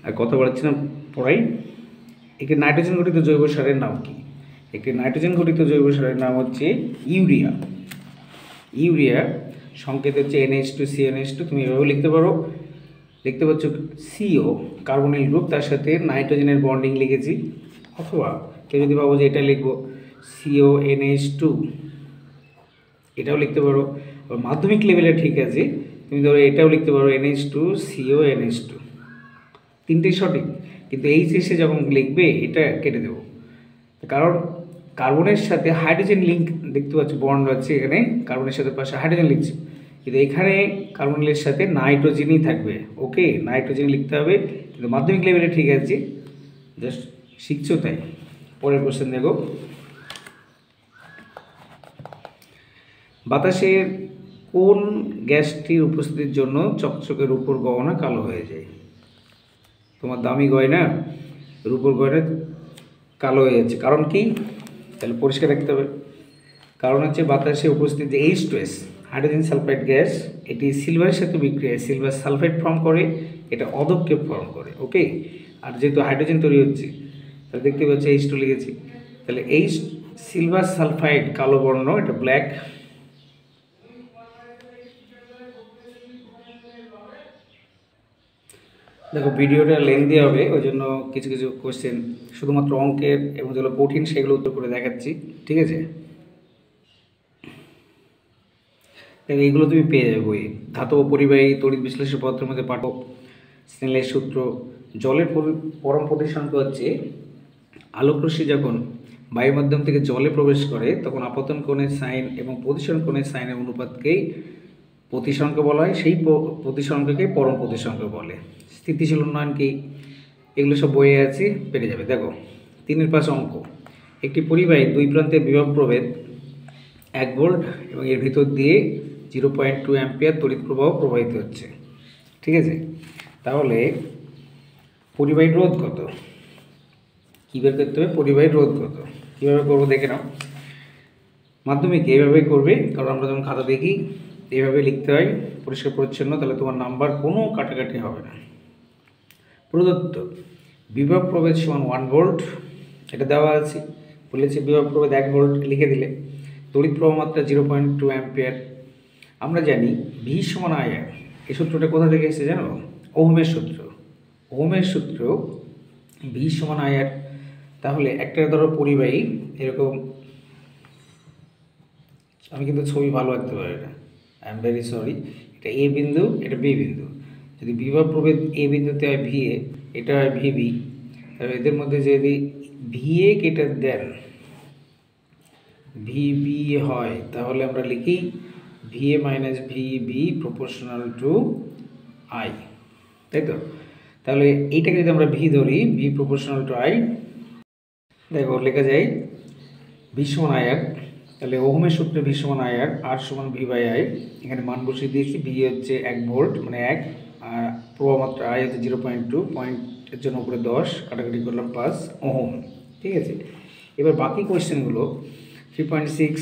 আর কথা বলাচ্ছি না, পড়াই। একটি নাইট্রোজেন ঘটিত জৈব সারের নাম কি? একটি নাইট্রোজেন ঘটিত জৈব সারের নাম হচ্ছে ইউরিয়া। ইউরিয়া সংকেত হচ্ছে NH2CnH2। তুমি এভাবেও লিখতে পারো, দেখতে পাচ্ছ CO কার্বনিল গ্রুপ, তার সাথে নাইট্রোজেনের বন্ডিং লিখেছি। অথবা কেউ যদি ভাবো যে এটা লিখবো CONH2, এটাও লিখতে পারো। মাধ্যমিক লেভেলে ঠিক আছে, তুমি ধরো এটাও লিখতে পারো NH2CONH2, তিনটেই সঠিক। কিন্তু এইচএসে যখন লিখবে এটা কেটে দেবো, কারণ কার্বনের সাথে হাইড্রোজেন লিঙ্ক দেখতে পাচ্ছ, বন্ড আছে এখানে, কার্বনের সাথে পাশে হাইড্রোজেন লিখছি, কিন্তু এখানে কার্বনের সাথে নাইট্রোজেনই থাকবে। ওকে, নাইট্রোজেন লিখতে হবে, কিন্তু মাধ্যমিক লেভেলে ঠিক আছে, জাস্ট শিখছো তাই। পরের কোশ্চেন দেখো, বাতাসের কোন গ্যাসটির উপস্থিতির জন্য চকচকে রূপোর গহনা কালো হয়ে যায়? তোমার দামি গয়না, রূপোর গয়না কালো হয়ে যাচ্ছে, কারণ কি? তাহলে পরিষ্কার রাখতে হবে। কারণ হচ্ছে বাতাসে উপস্থিত যে H2S হাইড্রোজেন সালফাইড গ্যাস, এটি সিলভারের সাথে বিক্রিয়ায় সিলভার সালফাইড ফর্ম করে, এটা অদক্ষে ফর্ম করে। ওকে, আর যেহেতু হাইড্রোজেন তৈরি হচ্ছে, তাহলে দেখতে পাচ্ছি H2 লিখেছি, তাহলে সিলভার সালফাইড কালো বর্ণ, এটা ব্ল্যাক। দেখো ভিডিওটা লেন্থি হবে, ওই জন্য কিছু কিছু কোশ্চেন শুধুমাত্র অঙ্কের এবং যেগুলো কঠিন সেগুলো উত্তর করে দেখাচ্ছি। ঠিক আছে, দেখো এইগুলো তুমি পেয়ে যাবে বই। ধাতব পরিবাহী তড়িৎ বিশ্লেষণ পত্রের মধ্যে পাঠক স্নেলের সূত্র। জলের পরম প্রতিসংখ্য হচ্ছে আলোকরশ্মি যখন বায়ু মাধ্যম থেকে জলে প্রবেশ করে, তখন আপতন কোণের সাইন এবং প্রতিসরণ কোণের সাইনের অনুপাতকেই প্রতিসংখ্য বলা হয়। সেই প্রতিসংখ্যকে পরম প্রতিসংখ্য বলে। স্থিতিশীল উন্নয়ন কি, এগুলো সব বইয়ে আছে, পেরে যাবে। দেখো 3-এর পাশে অঙ্ক, একটি পরিবাহী দুই প্রান্তের বিভব প্রভেদ 1 ভোল্ট এবং এর ভিতর দিয়ে 0.2 অ্যাম্পিয়ার তড়িৎ প্রবাহ প্রবাহিত হচ্ছে। ঠিক আছে, তাহলে পরিবাহীর রোধ কত? কী বের করতে হবে? পরিবাহীর রোধ কত? কীভাবে করবো দেখে নাও। মাধ্যমিকে এইভাবেই করবে, কারণ আমরা যখন খাতা দেখি এইভাবে লিখতে হয় পরিষ্কার পরিচ্ছন্ন, তাহলে তোমার নাম্বার কোনো কাটাকাটি হবে না। প্রদত্ত বিভব প্রভেদ সমান 1 ভোল্ট, এটা দেওয়া আছে, বলেছে বিভব প্রভেদ 1 ভোল্ট, লিখে দিলে। তড়িৎ প্রবাহ মাত্রা 0.2 অ্যাম্পিয়ার। আমরা জানি V সমান IR। এই সূত্রটা কোথা থেকে এসেছে জানো? ওহমের সূত্র। ওহমের সূত্র V সমান IR। তাহলে একটা ধরো পরিবাহী এরকম, আমি কিন্তু ছবি ভালো আঁকতে পারি না, আই এম ভেরি সরি। এটা A বিন্দু, এটা B বিন্দু। যদি বিভব প্রভেদ A বিন্দুতে হয় VA, এটা হয় VB, তাহলে এদের মধ্যে যদি VA কেটে দেন, ভিবি হয়, তাহলে আমরা লিখি VA minus VB proportional to I, তাই তো? তাহলে এইটাকে যদি আমরা ভি ধরি, ভি প্রপোর্শনাল টু আই, দেখো লেখা যায় ভি সমান আই আর, তাহলে ওহমের সূত্রে ভি সমান আই আর সমান ভি বাই আই। এখানে মান বসিয়ে দিয়েছি, ভি হচ্ছে 1 ভোল্ট মানে 1, আর প্রবাহমাত্রা আই হচ্ছে 0.2, পয়েন্টের জন্য উপরে 10, কাটাকাটি করলাম 5 ওহম। ঠিক আছে, এবার বাকি কোয়েশ্চেনগুলো 3.6,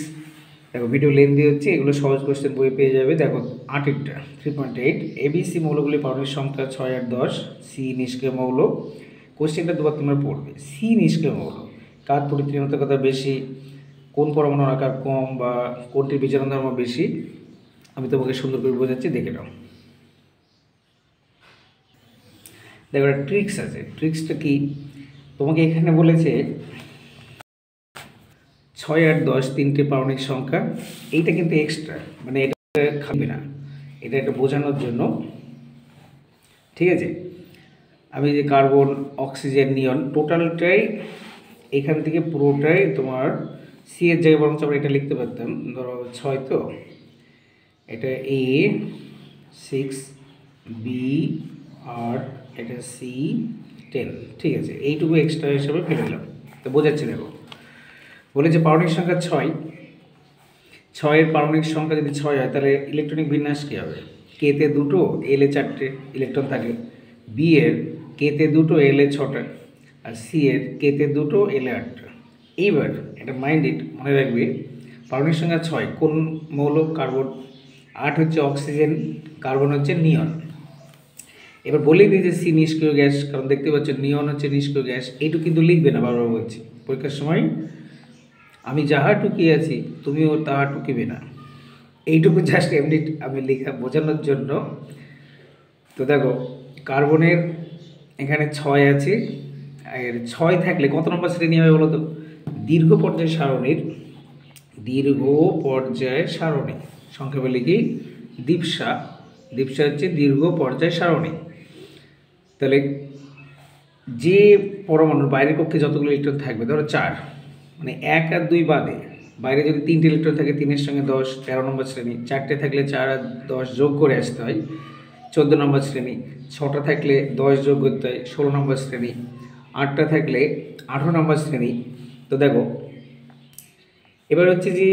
দেখো ভিডিও লেন্থি হচ্ছে, এগুলো সহজ কোয়েশ্চেন বই পেয়ে যাবে। দেখো 8টা 3.8, এবিসি মৌলগুলি পারমাণবিক সংখ্যা 6, 8, 10, সি নিষ্ক্রিয় মৌল। কোয়েশ্চেনটা দুবার তোমরা পড়বে, সি নিষ্ক্রিয় মৌল কার তড়িৎ ঋণাত্মকতা বেশি, কোন পরমাণুর আকার কম, বা কোনটির বিচরণ ধর্ম বেশি, আমি তোমাকে সুন্দর করে বোঝাচ্ছি, দেখে নাও। দেখো একটা ট্রিক্স আছে, ট্রিক্সটা কি, তোমাকে এখানে বলেছে 6, 8, 10 তিনটে পারমাণবিক সংখ্যা, এইটা কিন্তু এক্সট্রা, মানে এটা খাবে না, এটা একটা বোঝানোর জন্য। ঠিক আছে, আমি যে কার্বন, অক্সিজেন, নিয়ন টোটালটাই এখান থেকে পুরোটাই তোমার সি এর জায়গায় বরঞ্চ আমরা এটা লিখতে পারতাম, ধরো 6, তো এটা এ 6, বি, আর এটা সি 10। ঠিক আছে, এইটুকু এক্সট্রা হিসাবে ফেলে দিলাম, তো বোঝাচ্ছি। দেখো বলেছে পারমাণবিক সংখ্যা 6, 6-এর পারমাণবিক সংখ্যা যদি 6 হয়, তাহলে ইলেকট্রনিক বিন্যাস কী হবে? কেতে 2, এলে 4টে ইলেকট্রন থাকে, বি এর কেতে 2, এলে 6টা, আর সি এর কেতে 2, এলে 8টা। এইবার এটা মাইন্ডেড মনে রাখবে, পারমাণবিক সংখ্যা 6 কোন মৌল? কার্বন। 8 হচ্ছে অক্সিজেন, কার্বন হচ্ছে নিয়ন। এবার বলেই দিয়েছে সি নিষ্ক্রিয় গ্যাস, কারণ দেখতে পাচ্ছ নিয়ন হচ্ছে নিষ্ক্রিয় গ্যাস। এইটুকু কিন্তু লিখবে না, বারবার বলছি, পরীক্ষার সময় আমি যাহা টুকিয়ে আছি তুমিও তাহা টুকিবে না, এইটুকু জাস্ট এমনি আমি লেখা বোঝানোর জন্য। তো দেখো কার্বনের এখানে 6 আছে, আর 6 থাকলে কত নম্বর শ্রেণী হবে বলো তো? দীর্ঘ পর্যায় সারণীর, দীর্ঘ পর্যায় সারণী, সংক্ষেপে লিখি দীপসা। দীপসা হচ্ছে দীর্ঘ পর্যায় সারণী। তাহলে যে পরমাণুর বাইরের কক্ষে যতগুলো ইলেকট্রন থাকবে, ধরো 4, মানে 1 আর 2 বাদে বাইরে যদি 3টে ইলেকট্রন থাকে, 3-এর সঙ্গে 10, 13 নম্বর শ্রেণী। 4টে থাকলে 4 আর 10 যোগ করে আসতে হয়, 14 নম্বর শ্রেণী। 6টা থাকলে 10 যোগ করতে হয়, 16 নম্বর শ্রেণী। 8টা থাকলে 18 নম্বর শ্রেণী। তো দেখো এবার হচ্ছে যে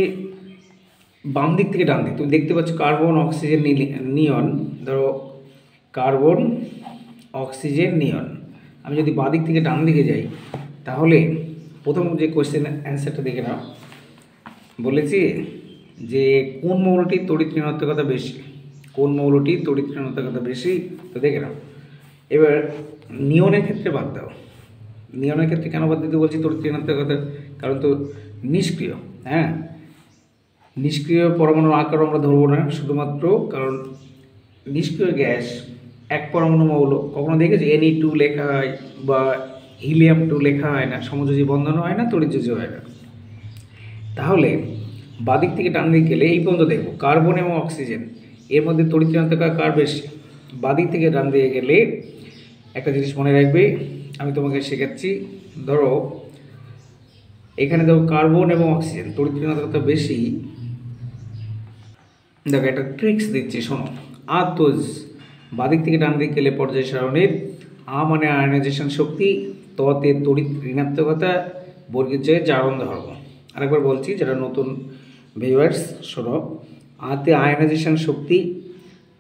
বাম দিক থেকে ডান দিক তুমি দেখতে পাচ্ছ কার্বন, অক্সিজেন, নিয়ন। ধরো কার্বন, অক্সিজেন, নিয়ন। আমি যদি বাঁ দিক থেকে ডান দিকে যাই, তাহলে প্রথম যে কোয়েশ্চেন অ্যান্সারটা দেখে নাও। বলেছি যে কোন মৌলটির তড়িৎ ঋণাত্মকতা বেশি, কোন মৌলটির তড়িৎ ঋণাত্মকতা বেশি, তো দেখে নাও। এবার নিয়নের ক্ষেত্রে বাদ দাও, নিয়নের ক্ষেত্রে কেন বাদ দিতে বলছি তড়িৎ ঋণাত্মকতা? কারণ তো নিষ্ক্রিয়, হ্যাঁ, নিষ্ক্রিয় পরমাণুর আকার আমরা ধরবো না শুধুমাত্র, কারণ নিষ্ক্রিয় গ্যাস এক পরমাণু মৌল। কখনো দেখেছি Na2 লেখা হয় বা হিলিয়াম 2 লেখা হয় না, সমযোজী বন্ধন হয় না, তড়িৎযোজী হয় না। তাহলে বাদিক থেকে ডান দিকে গেলে এই পর্যন্ত দেখবো কার্বন এবং অক্সিজেন, এর মধ্যে তড়িৎ ঋণাত্মকতা কার বেশি? বাদিক থেকে ডান দিকে গেলে একটা জিনিস মনে রাখবে, আমি তোমাকে শেখাচ্ছি। ধরো এখানে দেখো কার্বন এবং অক্সিজেন তড়িৎ ঋণাত্মকতা বেশি। দেখো একটা ট্রিক্স দিচ্ছি, শোনো। আতজ বাদিক থেকে ডান দিকে গেলে পর্যায় সারণীর আ মানে আয়নাইজেশন শক্তি, ততে তড়িৎ ঋণাত্মকতা, বর্গের জয়ে জারণ ধর্ম। আরেকবার বলছি, যারা নতুন ভিউয়ার্স শোনো। আতে আয়নাইজেশন শক্তি,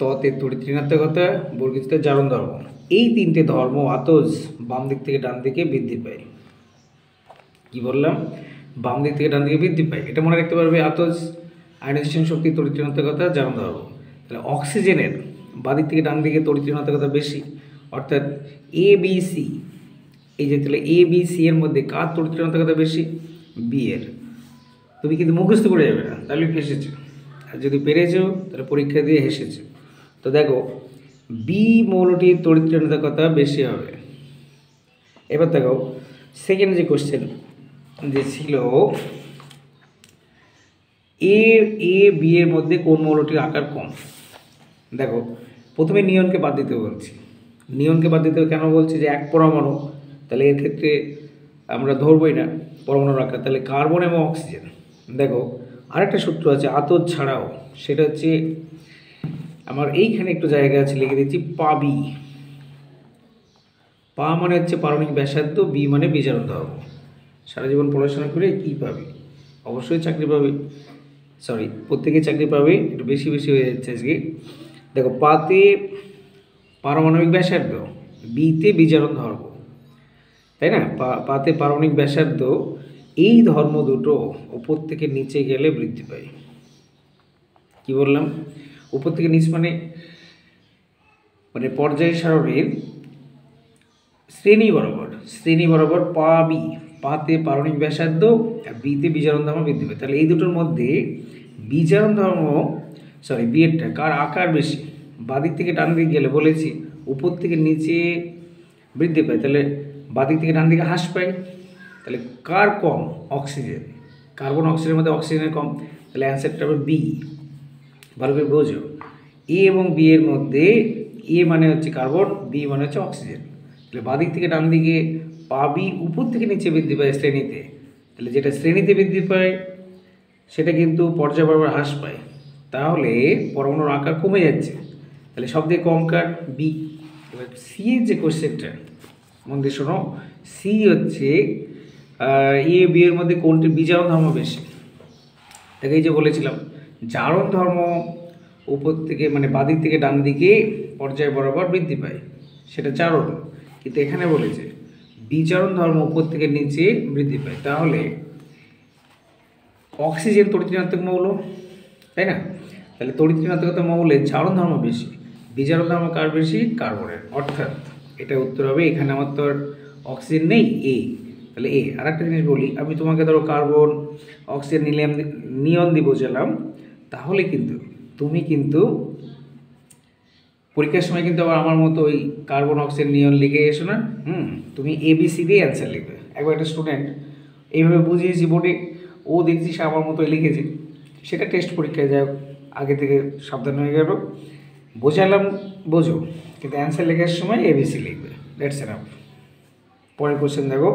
ততে তড়িৎ ঋণাত্মকতা, বর্গের জয়ে জারণ ধর্ম। এই তিনটে ধর্ম আতজ বাম দিক থেকে ডান দিকে বৃদ্ধি পায়। কি বললাম? বাম দিক থেকে ডান দিকে বৃদ্ধি পায়, এটা মনে রাখতে পারবে। আতজ আয়নাইজেশন শক্তি, তড়িৎ ঋণাত্মকতা, জারণ ধর্ম। তাহলে অক্সিজেনের বাদিক থেকে ডান দিকে তড়িৎ ঋণাত্মকতা বেশি, অর্থাৎ এ বি সি। এই যে তাহলে এ বি সি এর মধ্যে কার তড়িৎ ঋণাত্মকতা বেশি? বি এর। তুমি কিন্তু মুখস্থ করে যাবে না, তাহলে ফেসেছো। আর যদি পেরেছো তাহলে পরীক্ষা দিয়ে হেসেছো। তো দেখো বি মৌলটির তড়িৎ ঋণাত্মকতা বেশি হবে। এবার দেখো সেকেন্ড যে কোশ্চেন যে ছিল, এ বি এর মধ্যে কোন মৌলটির আকার কম? দেখো প্রথমে নিয়নকে বাদ দিতে বলছি। নিয়নকে বাদ দিতে কেন বলছি? যে এক পরমাণু, তাহলে এর ক্ষেত্রে আমরা ধরবই না পরমাণুর আকার। তাহলে কার্বন এবং অক্সিজেন, দেখো আরেকটা সূত্র আছে আতর ছাড়াও, সেটা হচ্ছে আমার এইখানে একটু জায়গা আছে, লিখে দিচ্ছি পাবি। পা মানে হচ্ছে পারমাণবিক ব্যাসার্ধ, বি মানে বিজারণ ধর্ম। সারা জীবন পড়াশোনা করে কি পাবি? অবশ্যই চাকরি পাবে, সরি প্রত্যেকে চাকরি পাবে, একটু বেশি বেশি হয়ে যাচ্ছে আজকে। দেখো পাতে পারমাণবিক ব্যাসার্ধ, বিতে বিজারণ ধর্ম, তাই না? পাতে পারমাণবিক ব্যাসার্ধ, এই ধর্ম দুটো উপর থেকে নিচে গেলে বৃদ্ধি পায়। কি বললাম? উপর থেকে নিচ মানে মানে পর্যায় সারণীর শ্রেণী বরাবর পাবি, পাতে পারমাণবিক ব্যাসার্ধ আর বিতে বিজারণ ধর্ম বৃদ্ধি পায়। তাহলে এই দুটোর মধ্যে বিজারণ ধর্ম, সরি বিয়েরটা কার আকার বেশি? বাদিক থেকে ডান দিকে গেলে বলেছি উপর থেকে নিচে বৃদ্ধি পায়, তাহলে বাদিক থেকে ডান দিকে হ্রাস পায়। তাহলে কার কম? অক্সিজেন। কার্বন অক্সিজেনের মধ্যে অক্সিজেনের কম, তাহলে অ্যান্সারটা হবে বি। ভালো করে বোঝো, এ এবং বি এর মধ্যে এ মানে হচ্ছে কার্বন, বি মানে হচ্ছে অক্সিজেন। তাহলে বাদিক থেকে ডান দিকে পাবি উপর থেকে নিচে বৃদ্ধি পায় শ্রেণীতে, তাহলে যেটা শ্রেণীতে বৃদ্ধি পায় সেটা কিন্তু পর্যায় বরাবর হ্রাস পায়, তাহলে পরমাণুর আকার কমে যাচ্ছে। তাহলে সব থেকে কম কার? বি। এবার সি এর যে কোশ্চেনটা মন দিয়ে শোনো, সি হচ্ছে এ বি এর মধ্যে কোনটির বিজারণ ধর্ম বেশি? তাকে এই যে বলেছিলাম জারণ ধর্ম উপর থেকে মানে বাদিক থেকে ডান দিকে পর্যায় বরাবর বৃদ্ধি পায়, সেটা জারণ। কিন্তু এখানে বলেছে বিজারণ ধর্ম উপর থেকে নিচে বৃদ্ধি পায়, তাহলে অক্সিজেন তড়িৎ ঋণাত্মক মৌল, তাই না? তাহলে তড়িৎ ঋণাত্মকতা মৌলের জারণ ধর্ম বেশি, বিজারণ ধর্ম কার বেশি? কার্বনের। অর্থাৎ এটা উত্তর হবে, এখানে আমার তো আর অক্সিজেন নেই, এ। তাহলে এ। আর একটা জিনিস বলি, আমি তোমাকে ধরো কার্বন অক্সিজেন নিয়ন দিয়ে বোঝালাম, তাহলে কিন্তু তুমি কিন্তু পরীক্ষার সময় কিন্তু আবার আমার মতো ওই কার্বন অক্সিজেন নিয়ন লিখে এসো না। তুমি এবিসি দিয়ে অ্যান্সার লিখবে। একবার একটা স্টুডেন্ট এইভাবে বুঝিয়েছি বোর্ডে, ও দেখছি সে আমার মতো লিখেছে, সেটা টেস্ট পরীক্ষায় যাও, আগে থেকে সাবধান হয়ে গেল। বোঝালাম বোঝো, কিন্তু অ্যান্সার লেখার সময় এবিসি লিখবে, দ্যাটস এনাফ। পরের কোশ্চেন দেখো,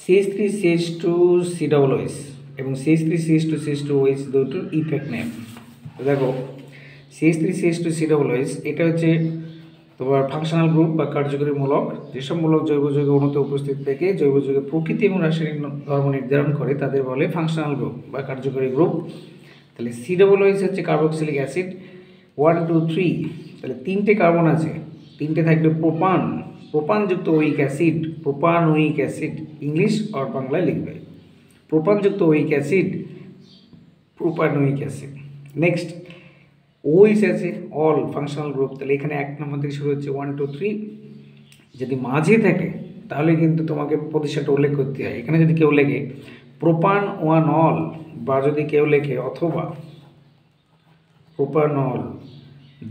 CH3 CH2 COOH এবং CH3 CH2 CH2OH দুটোর ইফেক্ট নেম। দেখো CH3 CH2 COOH এটা হচ্ছে তোমার ফাংশনাল গ্রুপ বা কার্যকরী মূলক। যেসব মূলক জৈব যৌগে অণুতে উপস্থিত থেকে জৈব যৌগের প্রকৃতি এবং রাসায়নিক ধর্ম নির্ধারণ করে তাদের বলে ফাংশনাল গ্রুপ বা কার্যকরী গ্রুপ। তাহলে COOH হচ্ছে কার্বক্সিলিক অ্যাসিড 1 2 3, তাহলে তিনটে কার্বন আছে, তিনটে থাকবে প্রোপানযুক্ত ওইক অ্যাসিড, প্রোপানোইক অ্যাসিড, ইংলিশ আর বাংলায় লিখবে প্রোপানযুক্ত ওইক অ্যাসিড, প্রোপানোইক অ্যাসিড। নেক্সট ওইস আছে অল ফাংশনাল গ্রুপ, তাহলে এখানে 1 নম্বর থেকে শুরু হচ্ছে 1 2 3। যদি মাঝে থাকে তাহলে কিন্তু তোমাকে প্রতিষ্ঠানটা উল্লেখ করতে হয়। এখানে যদি কেউ লেখে প্রোপান 1 অল, বা যদি কেউ লেখে অথবা প্রোপানল,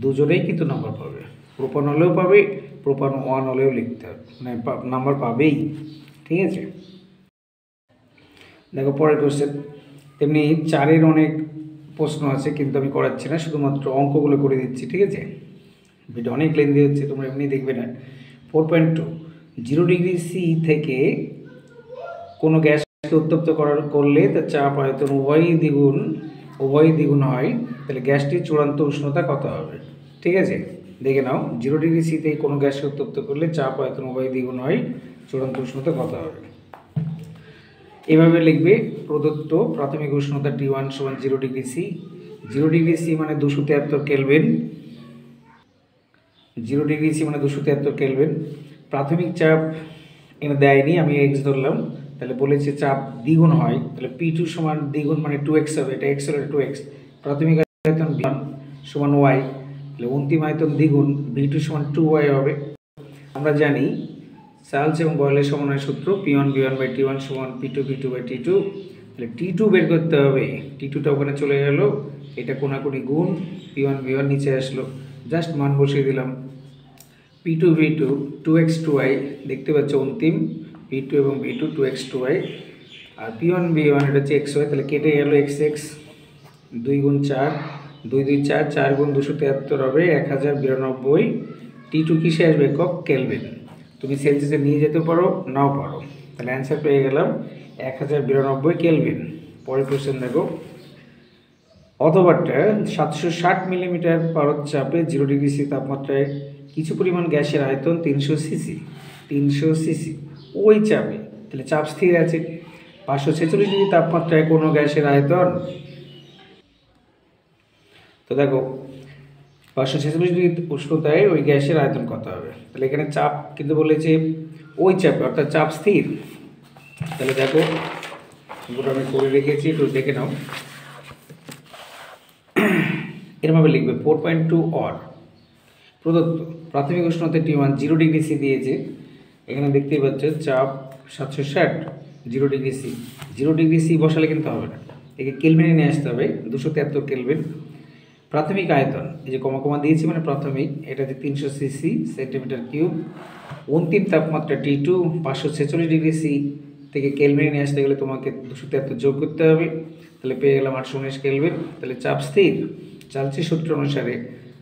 দুজনেই কিন্তু নাম্বার পাবে, প্রোপানলেও পাবে, প্রোপান 1 হলেও লিখতে হবে, মানে নাম্বার পাবেই। ঠিক আছে, দেখো পরের কোশ্চেন। তেমনি 4-এর অনেক প্রশ্ন আছে, কিন্তু আমি করাচ্ছি না, শুধুমাত্র অঙ্কগুলো করে দিচ্ছি। ঠিক আছে, ভিডিও অনেক লেন্দি হচ্ছে, তোমরা এমনি দেখবে না। 4.2 0 ডিগ্রি সি থেকে কোনো গ্যাসকে উত্তপ্ত করলে তার চাপ আয়তন উভয়ই দ্বিগুণ হয়, তাহলে গ্যাসটির চূড়ান্ত উষ্ণতা কত হবে? ঠিক আছে, দেখে নাও। 0 ডিগ্রি সি থেকে কোনো গ্যাসকে উত্তপ্ত করলে চাপ আয়তন উভয়ই দ্বিগুণ হয়, চূড়ান্ত উষ্ণতা কত হবে? এভাবে লিখবে, প্রদত্ত প্রাথমিক উষ্ণতা T1 সমান 0 ডিগ্রি সি। 0 ডিগ্রি সি মানে 273 কেলভিন, 0 ডিগ্রি সি মানে 273 কেলভিন। প্রাথমিক চাপ এখানে দেয়নি, আমি এক্স ধরলাম, তাহলে বলেছে চাপ দ্বিগুণ হয়, তাহলে P2 সমান দ্বিগুণ মানে 2x হবে, এটা x হলে 2x। প্রাথমিক আয়তন V1 সমান y, তাহলে অন্তিম আয়তন দ্বিগুণ V2 সমান 2y হবে। আমরা জানি চার্লস এবং বয়লের সমন্বয় সূত্র P1 V1/T1 সমান P2 V2/T2, তাহলে T2 বের করতে হবে। T2টা ওখানে চলে গেল, এটা কোনাকুনি গুণ, P1 V1 নিচে আসলো, জাস্ট মান বসিয়ে দিলাম। P2 V2 2x 2y দেখতে পাচ্ছ অন্তিম, P2 এবং V2 2x 2y, আর P1 V1 এটা হচ্ছে xy, তাহলে কেটে গেল x x, 2 গুণ 4 2 2 4 4 গুণ 273 হবে 1092। T2 কিসে আসবে? একক কেলভিন। তুমি সেলসিয়াসে নিয়ে যেতে পারো, নাও পারো, তাহলে অ্যান্সার পেয়ে গেলাম 1092 কেলভিন। পরের কোশ্চেন দেখো, অথবাটা 760 মিলিমিটার পারদ চাপে 0 ডিগ্রি সি তাপমাত্রায় কিছু পরিমাণ গ্যাসের আয়তন 300 সিসি। ওই চাপে, তাহলে চাপ স্থির আছে। 546 ডিগ্রি তাপমাত্রায় কোনো গ্যাসের আয়তন, তো দেখো 546 ডিগ্রি উষ্ণতায় ওই গ্যাসের আয়তন কত হবে। তাহলে এখানে চাপ কিন্তু বলেছে ওই চাপে, অর্থাৎ চাপ স্থির। তাহলে দেখো পুরো আমি করে রেখেছি, একটু দেখে নাও। এরভাবে লিখবে 4.2 অর প্রদত্ত প্রাথমিক উষ্ণতা T1 0 ডিগ্রি সি দিয়েছে। এখানে দেখতেই পাচ্ছ চাপ 760, 0 ডিগ্রি সি। 0 ডিগ্রি সি বসালে কিন্তু হবে না, একে কেলভিনে নিয়ে আসতে হবে, 273 কেলভিন। প্রাথমিক আয়তন, এই যে কমা কমা দিয়েছি মানে প্রাথমিক, এটাতে 300 সিসি সেন্টিমিটার কিউব। অন্তিম তাপমাত্রা T2 546 ডিগ্রি সি থেকে কেলভিনে নিয়ে আসতে গেলে তোমাকে 273 যোগ করতে হবে, তাহলে পেয়ে গেলাম 819 কেলভিন। তাহলে চাপ স্থির, চালছি সূত্র অনুসারে,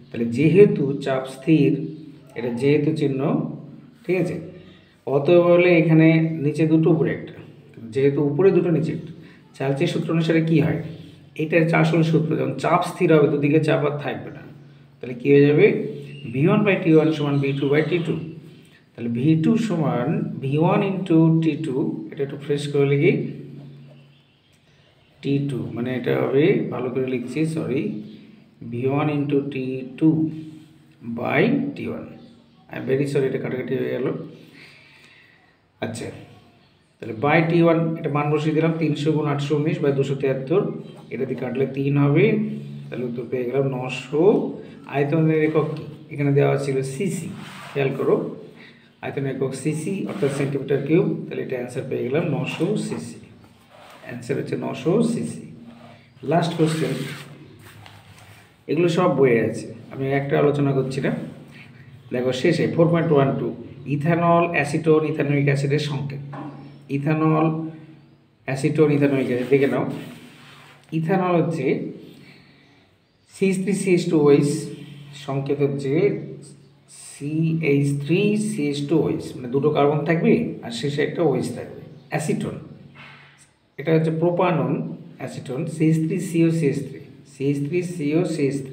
তাহলে যেহেতু চাপ স্থির, এটা যেহেতু চিহ্ন, ঠিক আছে। অতএব বলে এখানে নিচে দুটো উপরে একটা, যেহেতু উপরে দুটো নিচে একটা, চালছি সূত্র অনুসারে কি হয়, এটার আসল সূত্র, যখন চাপ স্থির হবে দুদিকে চাপ আর থাকবে না, তাহলে কী হয়ে যাবে, V1/T1 সমান V2/T2। তাহলে V2 সমান V1 ইন্টু T2, এটা একটু ফ্রেশ করে লিখি, T2 মানে এটা হবে, ভালো করে লিখছি sorry, V1 into T2 by T1। I am very sorry, এটা কাটাকাটি হয়ে গেল। আচ্ছা, তাহলে বাই T1 এটা মান বসিয়ে দিলাম, 300 গুণ 819 বাই 273, এটা দিয়ে কাটলে 3 হবে, তাহলে উত্তর পেয়ে গেলাম 900। আয়তনের একক কি, এখানে দেওয়া ছিল সিসি, খেয়াল করো, আয়তনের একক সিসি অর্থাৎ সেন্টিমিটার কিউব, তাহলে এটা অ্যান্সার পেয়ে গেলাম 900 সিসি। অ্যান্সার হচ্ছে 900 সিসি। লাস্ট কোশ্চেন, এগুলো সব বইয়ে আছে, আমি একটা আলোচনা করছি না। দেখো শেষে 4.12 ইথানল, অ্যাসিটোন, ইথানোয়িক অ্যাসিডের সংকেত। ইথানল, অ্যাসিটোন, ইথানোয়িক অ্যাসিড দেখে নাও। ইথানল হচ্ছে CH3CH2OH, সংকেত হচ্ছে CH3CH2OH, মানে দুটো কার্বন থাকবে আর শেষে একটা OH থাকবে। অ্যাসিটোন, এটা হচ্ছে প্রোপানন অ্যাসিটোন, CH3COCH3।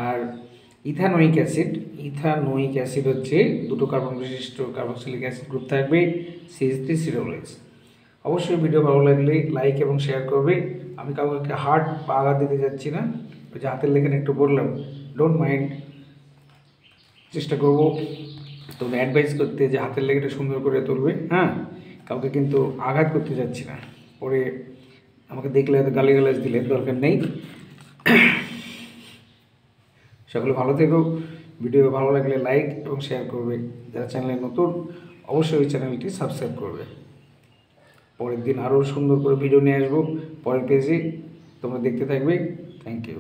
আর ইথানোয়িক অ্যাসিড হচ্ছে দুটো কার্বন বিশিষ্ট কার্বক্সিলিক অ্যাসিড গ্রুপ থাকবে, CH3COOH। অবশ্যই ভিডিও ভালো লাগলে লাইক এবং শেয়ার করবে। আমি কাউকে হার্ট বা আঘাত দিতে যাচ্ছি না, ওই যে হাতের লেখানে একটু বললাম, ডোন্ট মাইন্ড, চেষ্টা করবো তোমরা অ্যাডভাইস করতে যে হাতের লেখাটা সুন্দর করে তুলবে, হ্যাঁ, কাউকে কিন্তু আঘাত করতে যাচ্ছি না, পরে আমাকে দেখলে হয়তো গালিগালাজ দিলে দরকার নেই। সকলে ভালো থেকো, ভিডিও ভালো লাগলে লাইক এবং শেয়ার করবে, যারা চ্যানেলে নতুন অবশ্যই ওই চ্যানেলটি সাবস্ক্রাইব করবে। পরের দিন আরও সুন্দর করে ভিডিও নিয়ে আসবো পরের পেজে, তোমরা দেখতে থাকবে। Thank you.